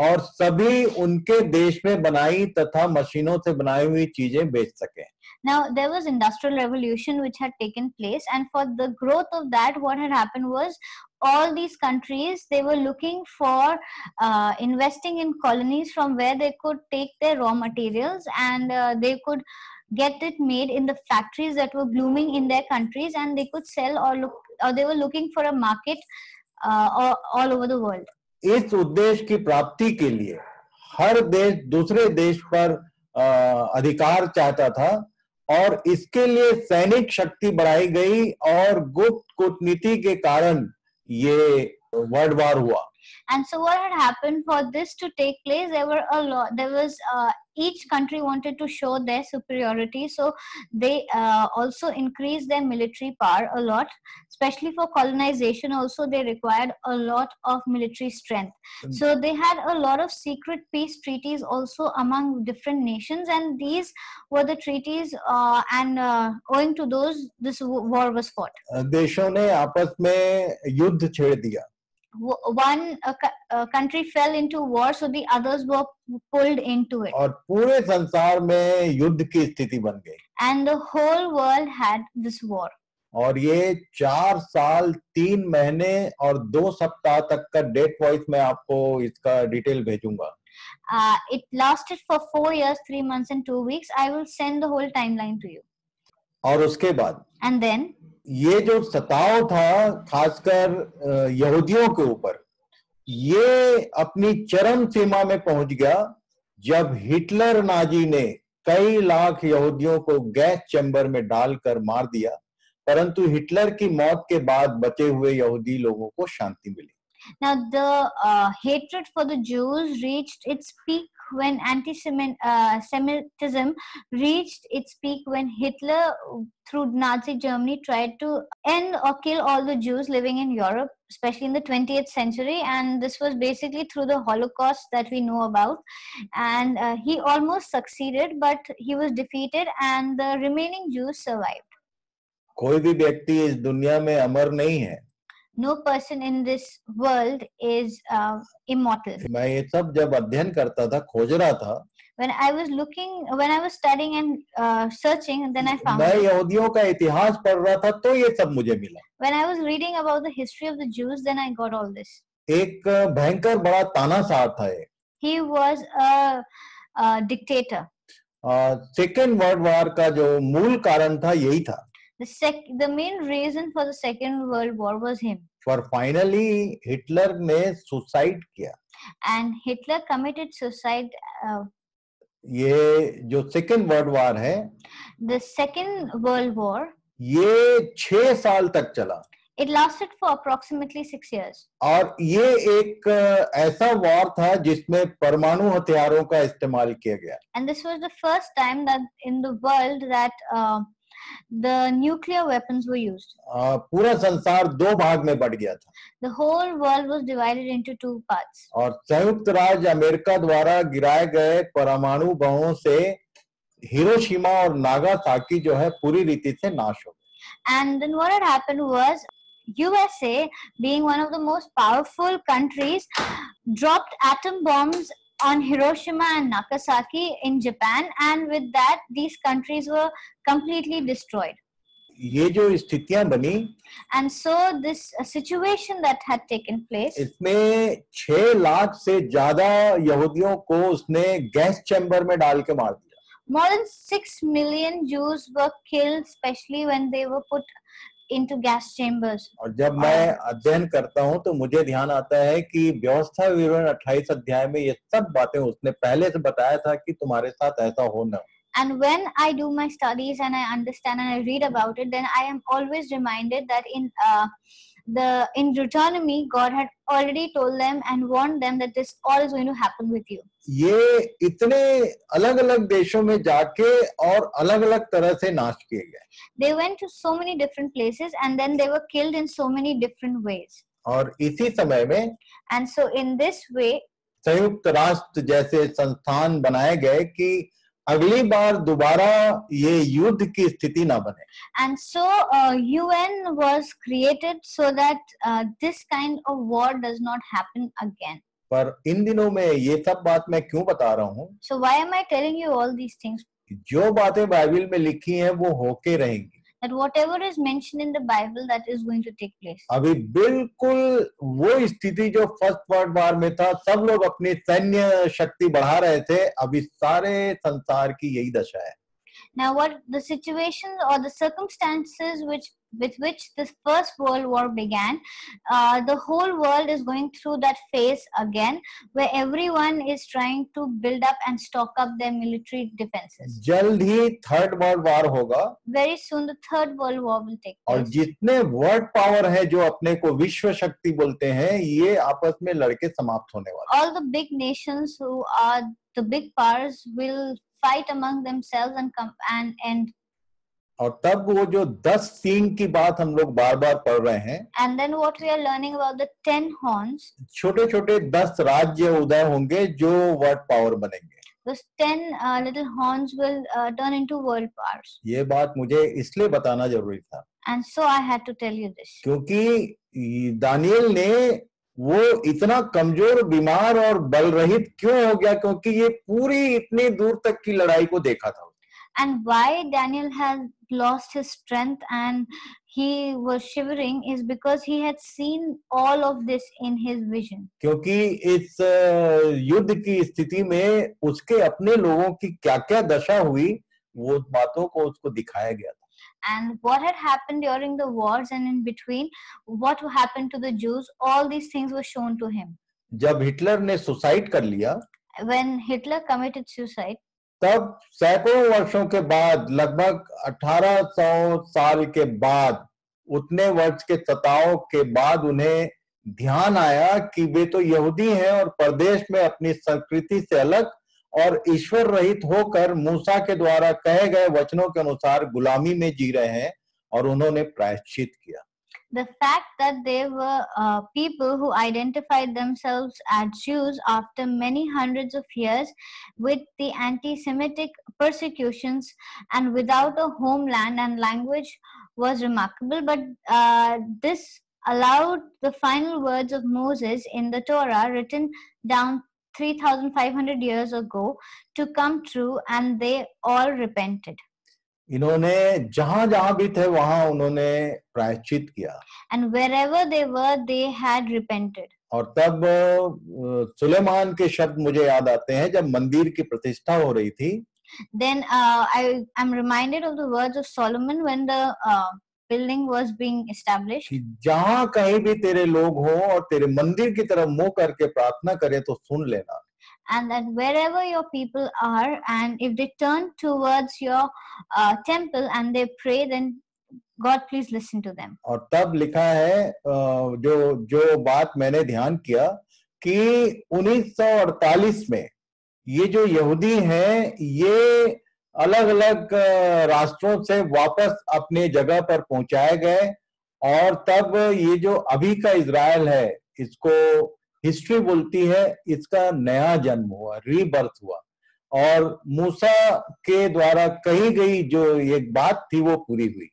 और सभी उनके देश में बनाई तथा मशीनों से बनाई हुई चीजें बेच सकें. Now there was industrial revolution which had taken place, and for the growth of that, what had happened was all these countries, they were looking for investing in colonies from where they could take their raw materials and they could get it made in the factories that were blooming in their countries, and they could sell or they were looking for a market all over the world. इस उद्देश्य की प्राप्ति के लिए हर देश दूसरे देश पर अधिकार चाहता था, और इसके लिए सैनिक शक्ति बढ़ाई गई और गुप्त कूटनीति के कारण ये वर्ल्ड वार हुआ. And so what had happened for this to take place, there was each country wanted to show their superiority, so they also increased their military power a lot, especially for colonization. Also they required a lot of military strength, so they had a lot of secret peace treaties also among different nations, and these were the treaties and owing to those this war was fought. देशों ने आपस में युद्ध छेड़ दिया. One country fell into war, so the others were pulled into it. और पूरे संसार में युद्ध की स्थिति बन गई. And the whole world had this war. और ये 4 साल 3 महीने और 2 सप्ताह तक का डेट वॉइस मैं आपको इसका डिटेल भेजूंगा. It lasted for 4 years, 3 months and 2 weeks. I will send the whole timeline to you. और उसके बाद And then ये जो सताव था खासकर यहूदियों के ऊपर, ये अपनी चरम सीमा में पहुंच गया जब हिटलर नाजी ने कई लाख यहूदियों को गैस चैम्बर में डालकर मार दिया, परंतु हिटलर की मौत के बाद बचे हुए यहूदी लोगों को शांति मिली. Now the hatred for the Jews reached its peak when anti-Semitism reached its peak when Hitler, through Nazi Germany, tried to end or kill all the Jews living in Europe, especially in the 20th century. And this was basically through the Holocaust that we know about. And he almost succeeded, but he was defeated, and the remaining Jews survived. कोई भी व्यक्ति इस दुनिया में अमर नहीं है. No person in this world is immortal. मैं ये सब जब अध्ययन करता था, खोज रहा था, when I was studying and searching, then I found मैं यहूदियों का इतिहास पढ़ रहा था तो ये सब मुझे मिला. When I was reading about the history of the Jews, then I got all this. एक भयंकर बड़ा तानाशाह था ये. He was a dictator. Second world war का जो मूल कारण था यही था. The main reason for the Second World War was him. For finally Hitler ने सुसाइड किया. And Hitler committed suicide. ये जो सेकेंड वर्ल्ड वार है, the Second World War, ये 6 साल तक चला. It lasted for approximately 6 years. और ये एक ऐसा वॉर था जिसमें परमाणु हथियारों का इस्तेमाल किया गया. And this was the first time that in the world that the nuclear weapons were used. पूरा संसार 2 भाग में बट गया था. The whole world was divided into 2 parts. और संयुक्त राज्य अमेरिका द्वारा गिराए गए परमाणु बमों से हिरोशिमा और नागासाकी जो है पूरी रीति से नाश हो गए. And then what had happened was USA, being one of the most powerful countries, dropped atom bombs on Hiroshima and Nagasaki in Japan, and with that these countries were completely destroyed. ये जो स्थितियां बनी, And so this situation that had taken place, इसमें 6 लाख से ज्यादा यहूदियों को उसने गैस चैम्बर में डाल के मार दिया. more than 6 million Jews were killed, especially when they were put into gas chambers. और जब मैं अध्ययन करता हूं तो मुझे ध्यान आता है कि व्यवस्था विवरण 28 अध्याय में ये सब बातें उसने पहले से बताया था कि तुम्हारे साथ ऐसा हो न हो. And when I do my studies and I understand and I read about it, then I am always reminded that in Deuteronomy, God had already told them and warned them that this all is going to happen with you. ये इतने अलग-अलग देशों में जाके और अलग-अलग तरह से नाश किए गए. They went to so many different places and then they were killed in so many different ways. और इसी समय में And so in this way, संयुक्त राष्ट्र जैसे संस्थान बनाए गए कि अगली बार दोबारा ये युद्ध की स्थिति ना बने. And so UN was created so that this kind of war does not happen again. पर इन दिनों में ये सब बात मैं क्यों बता रहा हूँ? So why am I telling you all these things? जो बातें बाइबल में लिखी हैं वो होके रहेंगी. That whatever is mentioned in the Bible, that is going to take place. अभी बिल्कुल वो स्थिति जो फर्स्ट वर्ल्ड वॉर में था, सब लोग अपनी सैन्य शक्ति बढ़ा रहे थे. अभी सारे संसार की यही दशा है. Now, what the situation or the circumstances with which this First World War began, the whole world is going through that phase again, where everyone is trying to build up and stock up their military defenses. जल्द ही third world war होगा. Very soon, the Third World War will take place. और जितने world power है जो अपने को विश्व शक्ति बोलते हैं, ये आपस में लड़के समाप्त होने वाले. All the big nations who are the big powers will fight among themselves and come and end. और तब वो जो 10 सींग की बात हम लोग बार बार पढ़ रहे हैं. And then what we are learning about the 10 horns. छोटे छोटे 10 राज्य उदय होंगे जो वर्ल्ड पावर बनेंगे. Those 10 little horns will turn into world powers. ये बात मुझे इसलिए बताना जरूरी था. And so I had to tell you this. क्योंकि दानियल ने वो इतना कमजोर, बीमार और बल रहित क्यों हो गया? क्योंकि ये पूरी इतनी दूर तक की लड़ाई को देखा था. And why Daniel has lost his strength and he was shivering is because he had seen all of this in his vision. क्योंकि इस युद्ध की स्थिति में उसके अपने लोगों की क्या-क्या दशा हुई, वो बातों को उसको दिखाया गया था. And what had happened during the wars and in between, what happened to the Jews, all these things were shown to him. जब हिटलर ने सुसाइड कर लिया, when Hitler committed suicide, तब सैकड़ों वर्षों के बाद, लगभग 1800 साल के बाद, उतने वर्ष के सताव के बाद उन्हें ध्यान आया कि वे तो यहूदी हैं और परदेश में अपनी संस्कृति से अलग और ईश्वर रहित होकर मूसा के द्वारा कहे गए वचनों के अनुसार गुलामी में जी रहे हैं, और उन्होंने प्रायश्चित किया. The fact that there were people who identified themselves as Jews after many hundreds of years with the anti-Semitic persecutions and without a homeland and language was remarkable. But this allowed the final words of Moses in the Torah, written down 3,500 years ago, to come true, and they all repented. इन्होंने जहां जहां भी थे वहां उन्होंने प्रायश्चित किया. And wherever they were, they had repented. और तब सुलेमान के शब्द मुझे याद आते हैं जब मंदिर की प्रतिष्ठा हो रही थी. Then I am reminded of the words of Solomon when the building was being established. जहां कहीं भी तेरे लोग हों और तेरे मंदिर की तरफ मुंह करके प्रार्थना करें तो सुन लेना. And that wherever your people are, and if they turn towards your temple and they pray, then God please listen to them. और तब लिखा है जो बात मैंने ध्यान किया कि 1948 में ये जो यहूदी हैं ये अलग अलग राष्ट्रों से वापस अपने जगह पर पहुंचाए गए, और तब ये जो अभी का इजराइल है, इसको हिस्ट्री बोलती है, इसका नया जन्म हुआ, रीबर्थ हुआ, और मूसा के द्वारा कही गई जो एक बात थी वो पूरी हुई.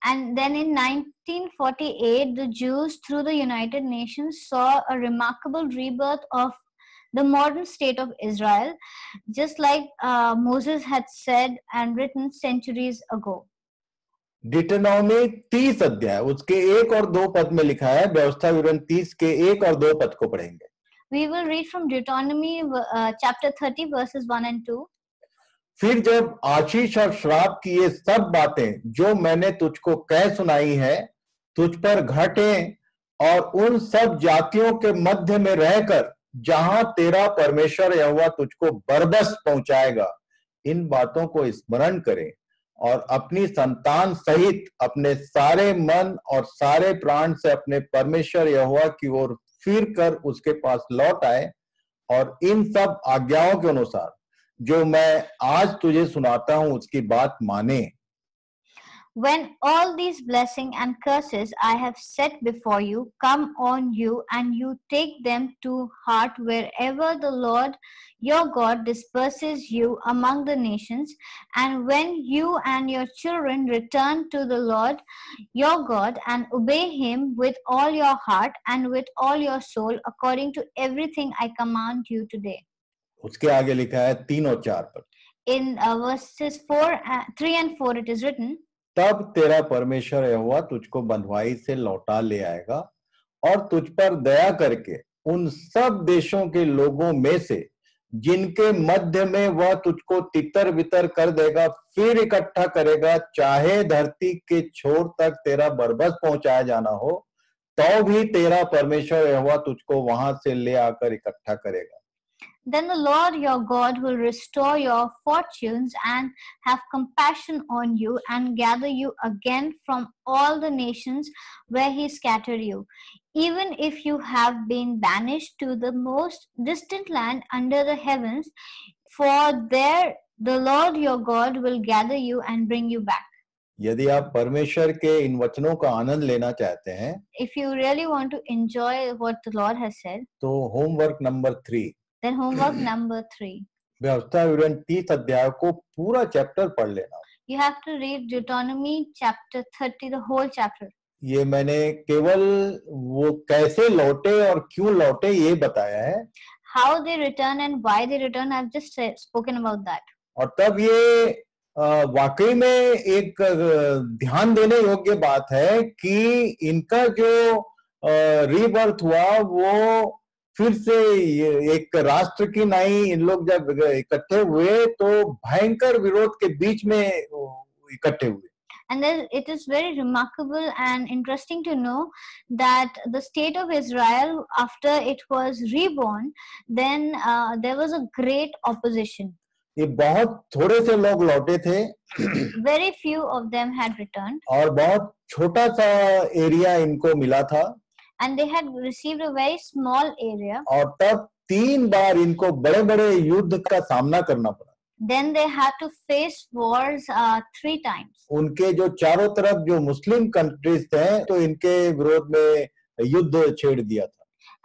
And then in 1948, the Jews through the United Nations saw a remarkable rebirth of the modern state of Israel, just like Moses had said and written centuries ago. डिटोनॉमी 30 अध्याय उसके 1 और 2 पद में लिखा है, व्यवस्था विवरण 30 के 1 और 2 पद को पढ़ेंगे. We will read from Deuteronomy chapter 30 verses 1 and 2. फिर जब आशीष और श्राप की ये सब बातें जो मैंने तुझको कह सुनाई है तुझ पर घटे और उन सब जातियों के मध्य में रहकर जहां तेरा परमेश्वर यहोवा तुझको बरबस पहुंचाएगा, इन बातों को स्मरण करें और अपनी संतान सहित अपने सारे मन और सारे प्राण से अपने परमेश्वर यहोवा की ओर फिर कर उसके पास लौट आए और इन सब आज्ञाओं के अनुसार जो मैं आज तुझे सुनाता हूं उसकी बात माने. When all these blessings and curses I have set before you come on you, and you take them to heart wherever the Lord your God disperses you among the nations, and when you and your children return to the Lord your God and obey him with all your heart and with all your soul according to everything I command you today. उसके आगे लिखा है 3 और 4 पर. In verses 3 and 4 it is written, तब तेरा परमेश्वर यहोवा तुझको बंधुआई से लौटा ले आएगा और तुझ पर दया करके उन सब देशों के लोगों में से जिनके मध्य में वह तुझको तितर बितर कर देगा फिर इकट्ठा करेगा, चाहे धरती के छोर तक तेरा बरबस पहुंचाया जाना हो तो भी तेरा परमेश्वर यहोवा तुझको वहां से ले आकर इकट्ठा करेगा. Then the Lord your God will restore your fortunes and have compassion on you and gather you again from all the nations where he scattered you, even if you have been banished to the most distant land under the heavens, for there the Lord your God will gather you and bring you back. यदि आप परमेश्वर के इन वचनों का आनंद लेना चाहते हैं, if you really want to enjoy what the Lord has said, तो homework number 3, then homework number 3, व्यवस्था विवरण 30 अध्याय को पूरा चैप्टर पढ़ लेना. you have to read Deuteronomy chapter 30, the whole chapter. ये मैंने केवल वो कैसे लौटे और क्यों लौटे ये बताया है. How they return and why they return, I've just spoken about that. और तब ये वाकई में एक ध्यान देने योग्य बात है कि इनका जो रीबर्थ हुआ वो फिर से एक राष्ट्र की नहीं, इन लोग जब इकट्ठे हुए तो भयंकर विरोध के बीच में इकट्ठे हुए. And then it is very remarkable and interesting to know that the state of Israel, after it was reborn, then there was a great opposition. ये बहुत थोड़े से लोग लौटे थे. Very few of them had returned. और बहुत छोटा सा एरिया इनको मिला था. And they had received a very small area. और तब 3 बार इनको बड़े बड़े युद्ध का सामना करना पड़ा. Then they had to face wars 3 times. उनके जो चारों तरफ जो मुस्लिम कंट्रीज थे तो इनके विरोध में युद्ध छेड़ दिया था.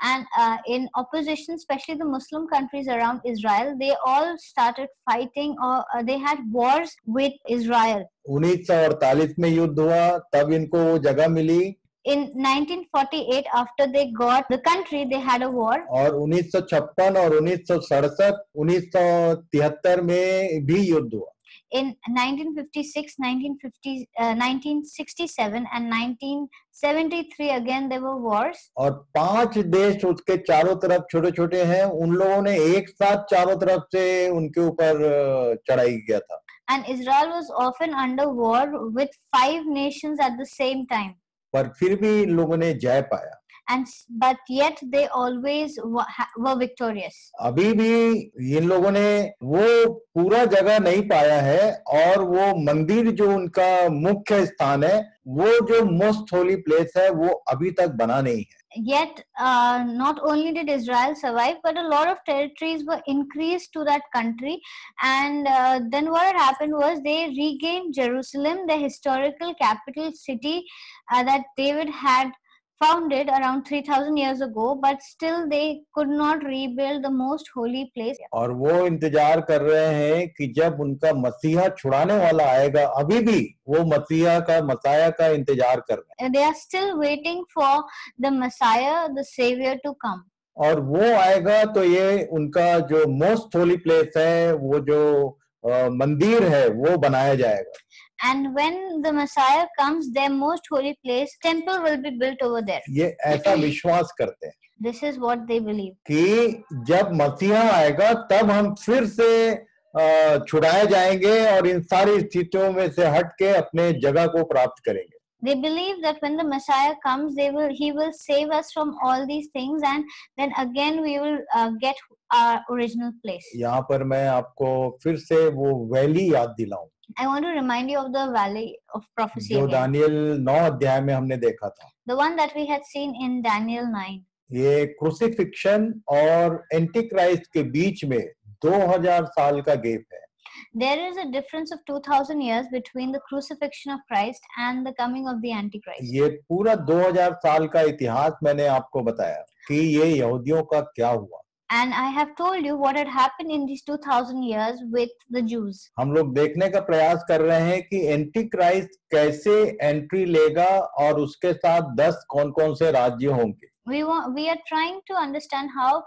And in opposition, especially the Muslim countries around Israel, they all started fighting, or they had wars with Israel. 1948 में युद्ध हुआ, तब इनको वो जगह मिली. In 1948, after they got the country, they had a war. और 1956 और 1967, 1973 में भी युद्ध हुआ. In 1956, 1967 and 1973 again there were wars. और 5 देश उसके चारों तरफ छोटे छोटे हैं, उन लोगों ने एक साथ चारों तरफ से उनके ऊपर चढ़ाई किया था. And Israel was often under war with 5 nations at the same time. पर फिर भी इन लोगों ने जय पाया. But yet they always were victorious. अभी भी इन लोगों ने वो पूरा जगह नहीं पाया है और वो मंदिर जो उनका मुख्य स्थान है, वो जो मोस्ट होली प्लेस है, वो अभी तक बना नहीं है. Yet not only did Israel survive, but a lot of territories were increased to that country, and then what happened was they regained Jerusalem, the historical capital city that David had founded around 3000 years ago, but still they could not rebuild the most holy place. और वो इंतजार कर रहे हैं कि जब उनका मसीहा छुड़ाने वाला आएगा, अभी भी वो मसाया का इंतजार कर रहे हैं. They are still waiting for the Messiah, the Savior, to come. और वो आएगा तो ये उनका जो मोस्ट होली प्लेस है, वो जो मंदिर है, वो बनाया जाएगा. And when the Messiah comes, their most holy place, temple will be built over there. ये ऐसा विश्वास करते हैं This is what they believe. कि जब मसीहा आएगा तब हम फिर से छुड़ाए जाएंगे और इन सारी स्थितियों में से हट के अपने जगह को प्राप्त करेंगे. They believe that when the Messiah comes, he will save us from all these things, and then again we will get our original place. यहाँ पर मैं आपको फिर से वो वैली याद दिलाऊं I want to remind you of the valley of prophecy जो again. Daniel 9 अध्याय में हमने देखा था. The one that we had seen in Daniel 9. ये क्रूसिफिक्शन और एंटीक्राइस्ट के बीच में 2000 साल का गैप है. There is a difference of 2000 years between the crucifixion of Christ and the coming of the Antichrist. ये पूरा 2000 साल का इतिहास मैंने आपको बताया कि ये यहूदियों का क्या हुआ. And I have told you what had happened in these 2000 years with the Jews. हम लोग देखने का प्रयास कर रहे हैं कि एंटीक्राइस्ट कैसे एंट्री लेगा और उसके साथ 10 कौन-कौन से राज्य होंगे. We are trying to understand how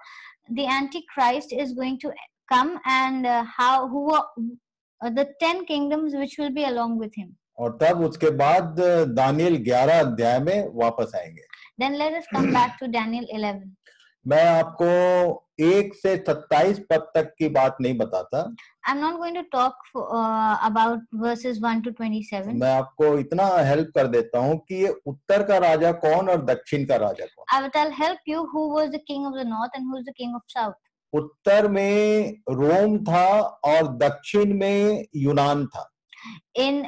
the Antichrist is going to come and the 10 kingdoms which will be along with him. और तब उसके बाद दानियल 11 अध्याय में वापस आएंगे. Then let us come back to Daniel 11. मैं आपको 1 से 27 पद तक की बात नहीं बताता. I'm not going to talk about verses 1 to 27. मैं आपको इतना हेल्प कर देता हूँ कि ये उत्तर का राजा कौन और दक्षिण का राजा कौन. I will help you who was the king of the north and who is the king of south. उत्तर में रोम था और दक्षिण में यूनान था. In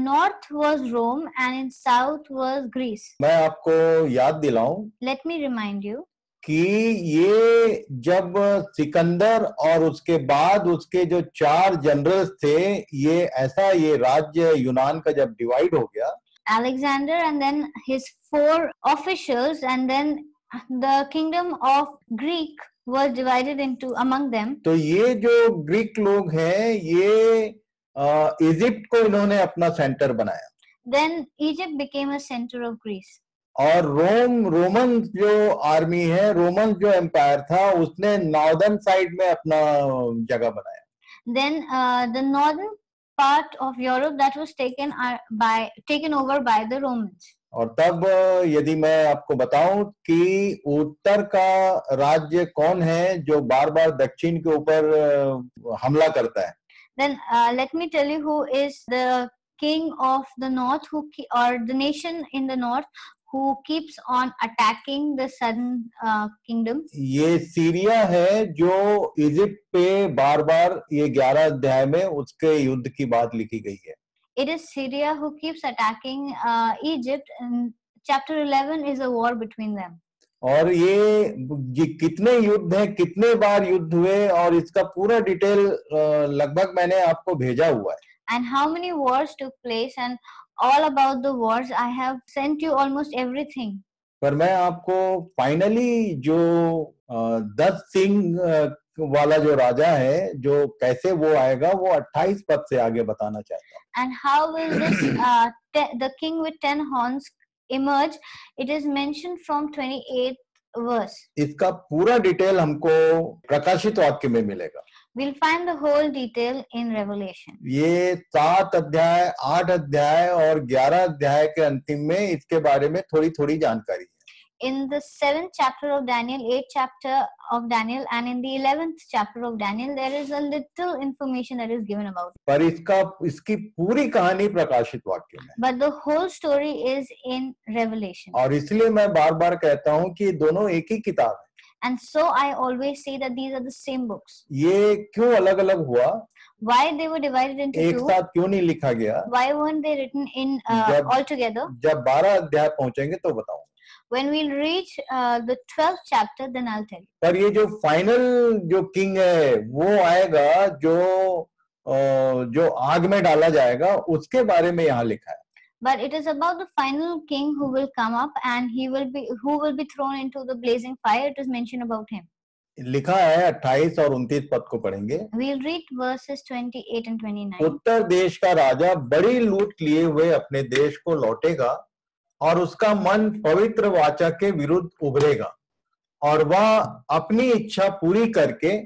north was Rome and in south was Greece. मैं आपको याद दिलाऊं Let me remind you कि ये जब सिकंदर और उसके बाद उसके जो 4 जनरल्स थे, ये राज्य यूनान का जब डिवाइड हो गया, Alexander and then his 4 officials and then the kingdom of Greek was divided into among them. तो ये जो ग्रीक लोग हैं, ये इजिप्ट को इन्होंने अपना सेंटर बनाया. Then Egypt became a center of Greece. और रोमन जो आर्मी है, रोमन जो एम्पायर था, उसने नॉर्दर्न साइड में अपना जगह बनाया. Then the northern part of Europe that was taken over by the Romans. और तब यदि मैं आपको बताऊं कि उत्तर का राज्य कौन है जो बार बार दक्षिण के ऊपर हमला करता है. Then let me tell you who is the king of the north or the nation in the north who keeps on attacking the southern kingdom. ये सीरिया है जो इजिप्ट पे बार बार ये 11 अध्याय में उसके युद्ध की बात लिखी गई है. It is Syria who keeps attacking Egypt, and chapter 11 is a war between them. और ये कितने युद्ध हैं, कितने बार युद्ध हुए, और इसका पूरा डिटेल लगभग मैंने आपको भेजा हुआ है. And how many wars took place and all about the wars, I have sent you almost everything. पर मैं आपको फाइनली जो 10 सिंह वाला जो राजा है, जो कैसे वो आएगा, वो 28 पद से आगे बताना चाहता हूँ. And how will this the king with 10 horns emerge? It is mentioned from 28th verse. इसका पूरा डिटेल हमको प्रकाशित वाक्य में मिलेगा. We'll find the whole detail in Revelation. ये 7 अध्याय, 8 अध्याय और 11 अध्याय के अंतिम में इसके बारे में थोड़ी थोड़ी जानकारी है. In the 7th chapter of Daniel, 8th chapter of Daniel, and in the 11th chapter of Daniel, there is a little information that is given about it. पर इसकी पूरी कहानी प्रकाशित वाक्य में. But the whole story is in Revelation. और इसलिए मैं बार बार कहता हूँ कि दोनों एक ही किताब है. And so I always say that these are the same books. ये क्यों अलग अलग हुआ? Why they were divided into एक two? साथ क्यों नहीं लिखा गया? Why weren't they written in all together? जब 12 अध्याय पहुंचेंगे तो बताऊंगा. When we'll reach the 12th chapter, then I'll tell you. पर ये जो फाइनल जो किंग है, वो आएगा जो आग में डाला जाएगा, उसके बारे में यहाँ लिखा है. But it is about the final king who will come up and who will be thrown into the blazing fire. It is mentioned about him. लिखा है 28 और 29 पद को पढ़ेंगे. We'll read verses 28 and 29. उत्तर देश का राजा बड़ी लूट लिए हुए अपने देश को लौटेगा और उसका मन पवित्र वाचा के विरुद्ध उभरेगा और वह अपनी इच्छा पूरी करके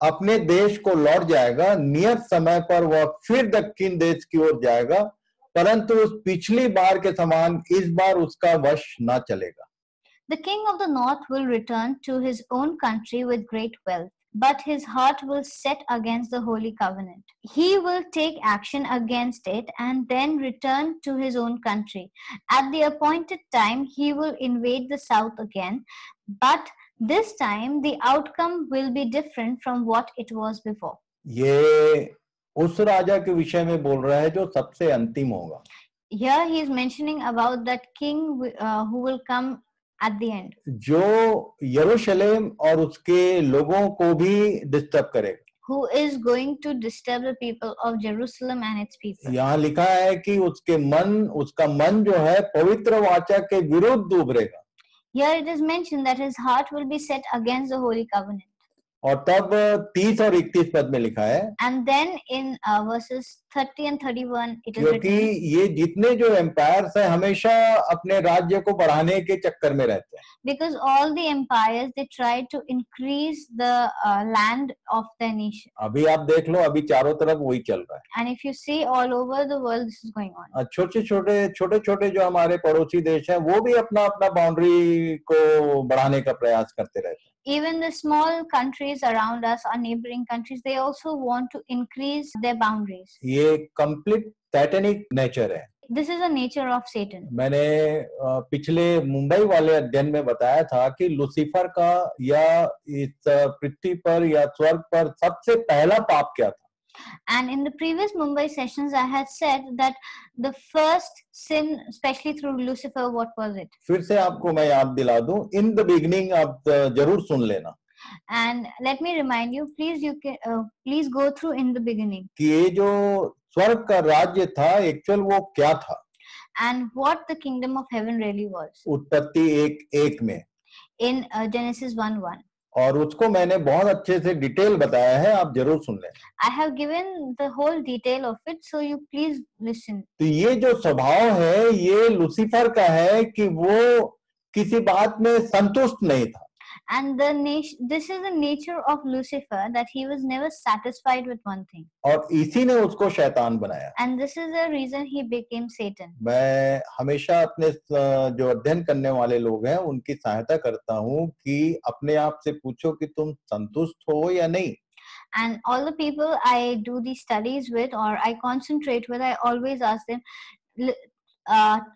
अपने देश को लौट जाएगा। नियत समय पर वह फिर दक्षिण देश की ओर जाएगा, परंतु उस पिछली बार के समान इस बार उसका वश न चलेगा। The king of the north will return to his own country with great wealth, but his heart will set against the holy covenant. He will take action against it and then return to his own country. At the appointed time, he will invade the south again, but this time the outcome will be different from what it was before. ये उस राजा के विषय में बोल रहा है जो सबसे अंतिम होगा। Here he is mentioning about that king who will come at the end, जो यरूशलेम और उसके लोगों को भी डिस्टर्ब करेगा। who is going to disturb the people of Jerusalem and its people. यहाँ लिखा है कि उसका मन जो है पवित्र वाचा के विरुद्ध उभरेगा। Here it is mentioned that his heart will be set against the holy covenant. और तब 30 और 31 पद में लिखा है, And then in verses 30 and 31 it is क्योंकि written, ये जितने जो एम्पायर्स हैं हमेशा अपने राज्य को बढ़ाने के चक्कर में रहते हैं। because all the empires they try to increase the land of their nation. अभी आप देख लो, अभी चारों तरफ वही चल रहा है। And if you see all over the world this is going on. छोटे छोटे जो हमारे पड़ोसी देश हैं वो भी अपना अपना बाउंड्री को बढ़ाने का प्रयास करते रहते हैं। Even the small countries around us, our neighboring countries, they also want to increase their boundaries. ये कंप्लीट सैटेनिक नेचर है। This is a nature of Satan. मैंने पिछले मुंबई वाले अध्ययन में बताया था कि लूसीफर का या इस पृथ्वी पर या स्वर्ग पर सबसे पहला पाप क्या था। And in the previous Mumbai sessions, I had said that the first sin, especially through Lucifer, what was it? फिर से आपको मैं याद दिला दूं, इन द बिगिनिंग आप जरूर सुन लेना। And let me remind you, please go through in the beginning. कि ये जो स्वर्ग का राज्य था एक्चुअल वो क्या था, and what the kingdom of heaven really was. उत्पत्ति 1:1 में in Genesis 1:1. और उसको मैंने बहुत अच्छे से डिटेल बताया है, आप जरूर सुन लें। I have given the whole detail of it, so you please listen. तो ये जो स्वभाव है ये लूसीफर का है कि वो किसी बात में संतुष्ट नहीं था। And this is the nature of Lucifer, that he was never satisfied with one thing. और इसी ने उसको शैतान बनाया। And this is the reason he became Satan. मैं हमेशा अपने जो अध्ययन करने वाले लोग हैं उनकी सहायता करता हूँ कि अपने आप से पूछो कि तुम संतुष्ट हो या नहीं। And all the people I do these studies with or I concentrate with, I always ask them,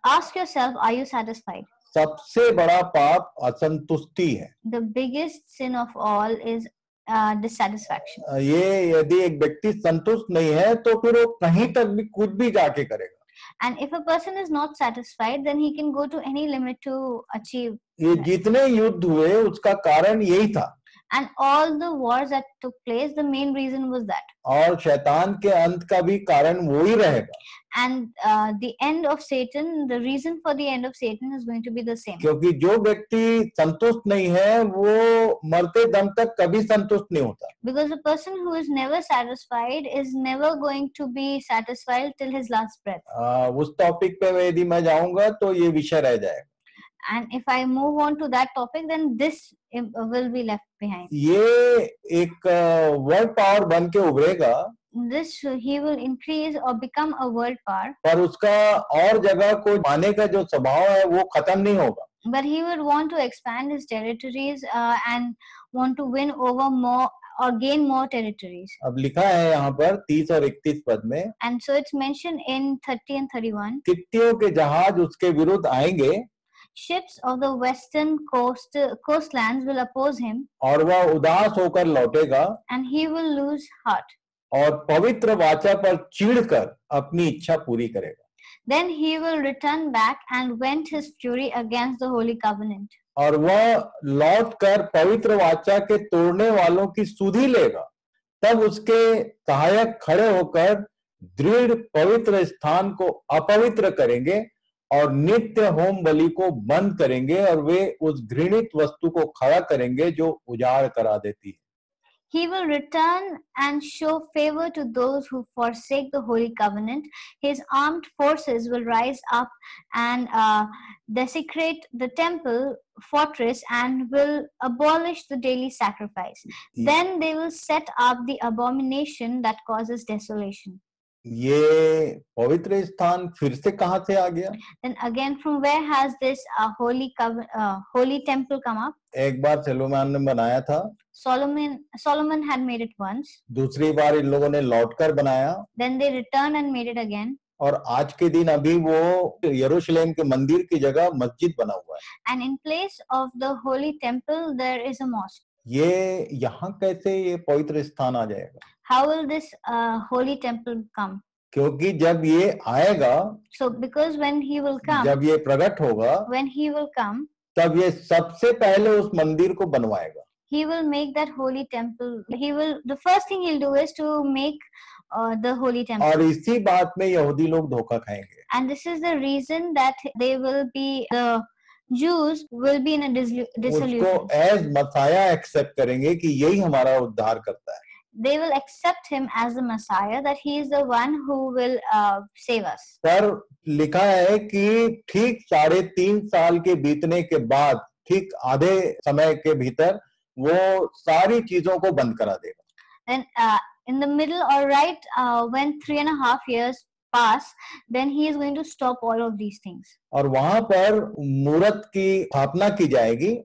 ask yourself, are you satisfied? सबसे बड़ा पाप असंतुष्टि है। The biggest sin of all is dissatisfaction. ये यदि एक व्यक्ति संतुष्ट नहीं है तो फिर वो कहीं तक भी कुछ भी जाके करेगा। And if a person is not satisfied, then he can go to any limit to achieve. ये जितने युद्ध हुए उसका कारण यही था। And all the wars that took place, the main reason was that. और शैतान के अंत का भी कारण वो ही रहेगा। And the end of Satan, the reason for the end of Satan is going to be the same. क्योंकि जो व्यक्ति संतुष्ट नहीं है वो मरते दम तक कभी संतुष्ट नहीं होता। Because a person who is never satisfied is never going to be satisfied till his last breath. उस टॉपिक पे यदि मैं जाऊंगा तो ये विषय रह जाएगा। And if I move on to that topic, then this will be left behind. ये एक वर्ल्ड पावर बन के उभरेगा। This he will increase or become a world power. पर उसका और जगह को पाने का जो स्वभाव है वो खत्म नहीं होगा। But he would want to expand his territories and want to win over more or gain more territories. अब लिखा है यहाँ पर 30 और 31 पद में, And so it's mentioned in 30 and 31. कित्तियों के जहाज उसके विरुद्ध आएंगे Ships of the western coastlands will oppose him. और वह उदास होकर लौटेगा And he will lose heart. और पवित्र वाचा पर चिढ़कर अपनी इच्छा पूरी करेगा। Then he will return back and vent his fury against the holy covenant. और वह लौटकर पवित्र वाचा के तोड़ने वालों की सुधि लेगा। तब उसके सहायक खड़े होकर दृढ़ पवित्र स्थान को अपवित्र करेंगे और नित्य होम बलि को बंद करेंगे और वे उस घृणित वस्तु को खड़ा करेंगे जो उजाड़ करा देती है। He will return and show favor to those who forsake the holy covenant. His armed forces will rise up and desecrate the temple fortress and will abolish the daily sacrifice. Then they will set up the abomination that causes desolation. ये पवित्र स्थान फिर से कहां से आ गया? Then again, from where has this holy temple come up? एक बार Salomon ने बनाया था, Solomon had made it once. दूसरी बार इन लोगों ने लौटकर बनाया, Then they returned and made it again. और आज के दिन अभी वो यरूशलेम के मंदिर की जगह मस्जिद बना हुआ है. And in place of the holy temple, there is a mosque. ये यहाँ कैसे ये पवित्र स्थान आ जाएगा? How will this holy temple come? क्योंकि जब ये आएगा, So because when he will come, जब ये प्रकट होगा, when he will come, तब ये सबसे पहले उस मंदिर को बनवाएगा. he will make that holy temple. The first thing he'll do is to make the holy temple. और इसी बात में यहूदी लोग धोखा खाएंगे. And this is the reason that the Jews will be in a dissolution. उसको एज मसाया एक्सेप्ट करेंगे कि यही हमारा उद्धार करता है. They will accept him as the Messiah, that he is the one who will save us. पर लिखा है कि ठीक 3.5 साल के बीतने के बाद, ठीक आधे समय के भीतर वो सारी चीजों को बंद करा देगा. Then in the middle, or right when 3.5 years pass, then he is going to stop all of these things. और वहां पर मूरत की स्थापना की जाएगी.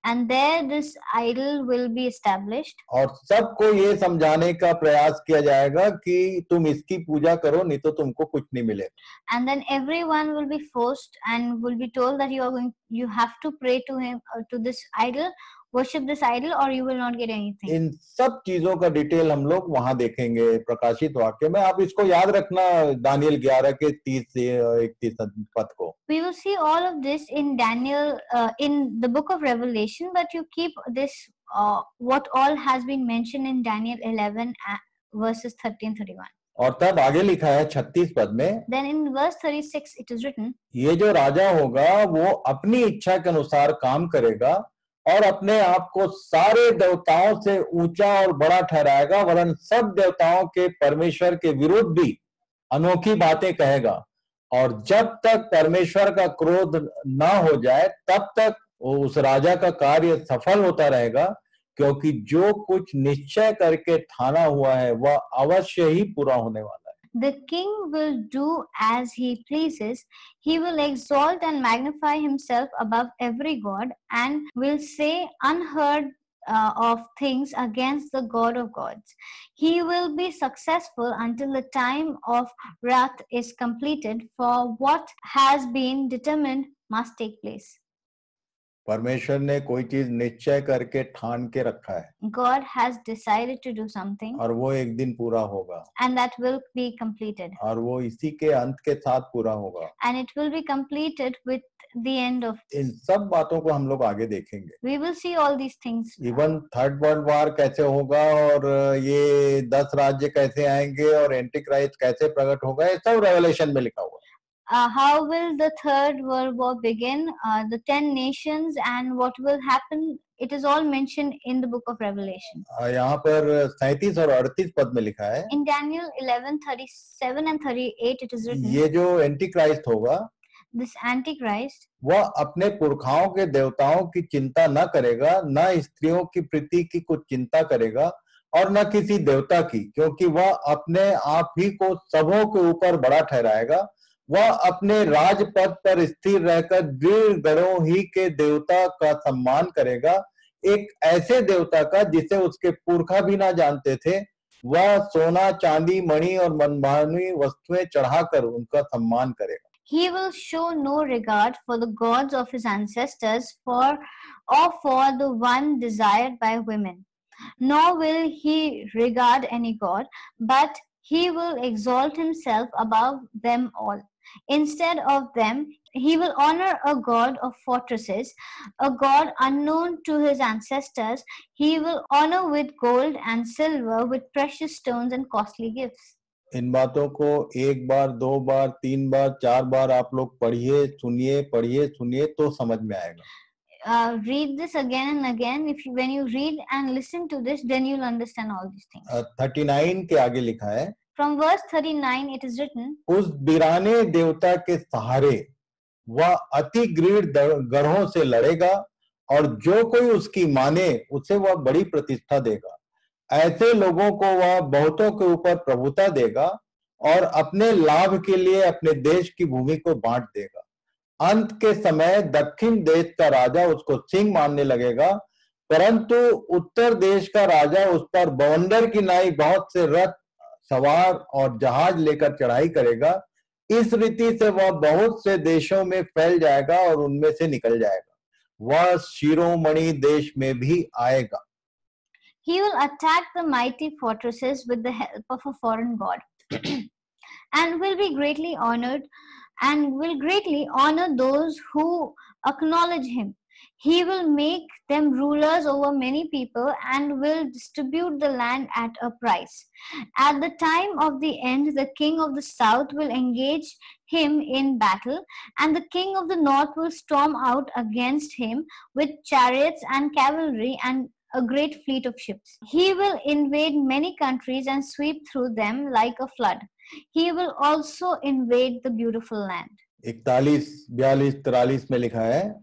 And there this idol will be established. और सबको ये समझाने का प्रयास किया जाएगा कि तुम इसकी पूजा करो, नहीं तो तुमको कुछ नहीं मिलेगा. And then everyone will be forced and will be told that you have to pray to him, to this idol, worship this idol, or you will not get anything. इन सब चीजों का डिटेल हम लोग वहां देखेंगे प्रकाशित वाक्य में. आप इसको याद रखना, दानियल 11 के 30 से 31 पद को. We will see all of this in Daniel, in the book of Revelation, but you keep this, what all has been mentioned in Daniel 11 verses 30 and 31. और तब आगे लिखा है 36 पद में, Then in verse 36 it is written, ये जो राजा होगा वो अपनी इच्छा के अनुसार काम करेगा और अपने आप को सारे देवताओं से ऊंचा और बड़ा ठहराएगा, वरन सब देवताओं के परमेश्वर के विरुद्ध भी अनोखी बातें कहेगा. और जब तक परमेश्वर का क्रोध ना हो जाए तब तक उस राजा का कार्य सफल होता रहेगा, क्योंकि जो कुछ निश्चय करके ठाना हुआ है वह अवश्य ही पूरा होने वाला है. The king will do as he pleases. He will exalt and magnify himself above every god, and will say unheard of things against the God of gods. He will be successful until the time of wrath is completed, for what has been determined must take place. परमेश्वर ने कोई चीज निश्चय करके ठान के रखा है. God has decided to do something, और वो एक दिन पूरा होगा. and that will be completed. और वो इसी के अंत के साथ पूरा होगा. And it will be completed with the end of. इन सब बातों को हम लोग आगे देखेंगे. We will see all these things. Even third world war कैसे होगा, और ये 10 राज्य कैसे आएंगे, और एंटीक्राइस्ट कैसे प्रकट होगा, ये सब रेवलेशन में लिखा हुआ है. How will the third world war begin, the 10 nations, and what will happen, it is all mentioned in the book of Revelation. यहाँ पर 37 और 38 पद में लिखा है. In Daniel 11:37 and 38 it is written, ये जो एंटीक्राइस्ट होगा, this Antichrist, वह अपने पुरखाओं के देवताओं की चिंता न करेगा, न स्त्रियों की प्रीति की कुछ चिंता करेगा, और न किसी देवता की, क्योंकि वह अपने आप ही को सबों के ऊपर बड़ा ठहराएगा. वह अपने राजपद पर स्थिर रहकर दृढ़ गढ़ों ही के देवता का सम्मान करेगा, एक ऐसे देवता का जिसे उसके पुरखा भी ना जानते थे. वह सोना, चांदी, मणि और मनभावनी वस्तुएं चढ़ाकर उनका सम्मान करेगा. He will show no regard for the gods of his ancestors, or for the one desired by women, nor will he regard any god, but he will exalt himself above them all. Instead of them, he will honor a god of fortresses, a god unknown to his ancestors. He will honor with gold and silver, with precious stones and costly gifts. इन बातों को एक बार, 2 बार, 3 बार, 4 बार आप लोग पढ़िए सुनिए तो समझ में आएगा. read this again and again. When you read and listen to this, then you'll understand all these things. 39 के आगे लिखा है, From verse 39 it is written, उस बिराने देवता के सहारे वह अति गृढ़ गढ़ों से लड़ेगा और जो कोई उसकी माने उसे वह बड़ी प्रतिष्ठा देगा। ऐसे लोगों को वह बहुतों के ऊपर प्रभुता देगा और अपने लाभ के लिए अपने देश की भूमि को बांट देगा। अंत के समय दक्षिण देश का राजा उसको सिंह मानने लगेगा, परंतु उत्तर देश का राजा उस पर बवंडर की नाई बहुत से रथ सवार और जहाज लेकर चढ़ाई करेगा। इस रीति से वह बहुत से देशों में फैल जाएगा और उनमें से निकल जाएगा। वह शिरोमणि देश में भी आएगा। He will attack the mighty fortresses with the help of a foreign god and will be greatly honored and will greatly honor those who acknowledge him. He will make them rulers over many people and will distribute the land at a price. At the time of the end, the king of the south will engage him in battle, and the king of the north will storm out against him with chariots and cavalry and a great fleet of ships. He will invade many countries and sweep through them like a flood. He will also invade the beautiful land. 41, 42, 43 में लिखा है,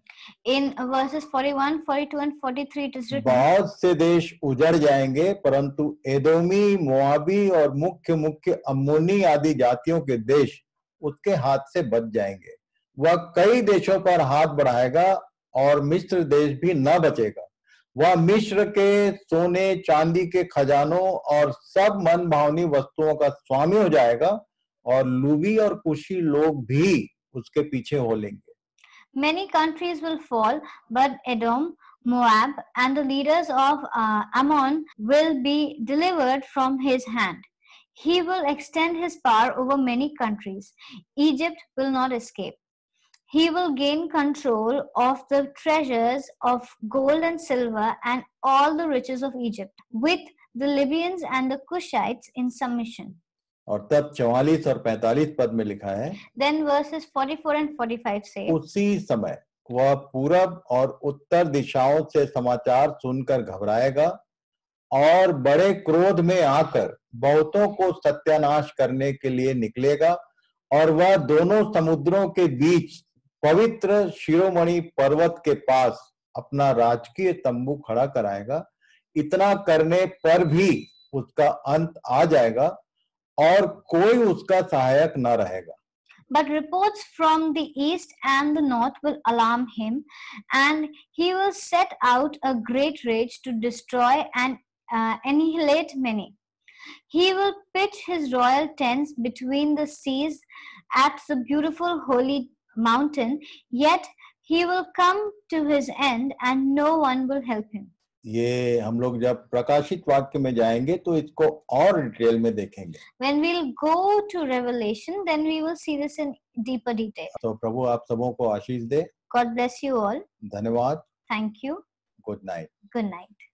In verses 41, 42 and 43 it is written, बहुत से देश उजड़ जाएंगे, परंतु एदोमी, मोआबी और मुख्य मुख्य अम्मोनी आदि जातियों के देश उसके हाथ से बच जाएंगे। वह कई देशों पर हाथ बढ़ाएगा और मिस्र देश भी न बचेगा। वह मिस्र के सोने चांदी के खजानों और सब मन भावनी वस्तुओं का स्वामी हो जाएगा और लूबी और कुशी लोग भी उसके पीछे हो लेंगे। Many countries will fall, but Edom, Moab, and the leaders of Ammon will be delivered from his hand. He will extend his power over many countries. Egypt will not escape. He will gain control of the treasures of gold and silver and all the riches of Egypt, with the Libyans and the Cushites in submission. और तब 44 और 45 पद में लिखा है, Then verses 44 and 45 say, उसी समय वह पूरब और उत्तर दिशाओं से समाचार सुनकर घबराएगा और बड़े क्रोध में आकर बहुतों को सत्यानाश करने के लिए निकलेगा और वह दोनों समुद्रों के बीच पवित्र शिरोमणि पर्वत के पास अपना राजकीय तंबू खड़ा कराएगा। इतना करने पर भी उसका अंत आ जाएगा और कोई उसका सहायक न रहेगा। But reports from the east and the north will alarm him, and he will set out a great rage to destroy and annihilate many. He will pitch his royal tents between the seas at the beautiful holy mountain, yet he will come to his end and no one will help him. ये हम लोग जब प्रकाशित वाक्य में जाएंगे तो इसको और डिटेल में देखेंगे। When we'll go to Revelation, then we will see this in deeper detail. तो प्रभु आप सबों को आशीष दे। God bless you all. धन्यवाद। Thank you. Good night. Good night.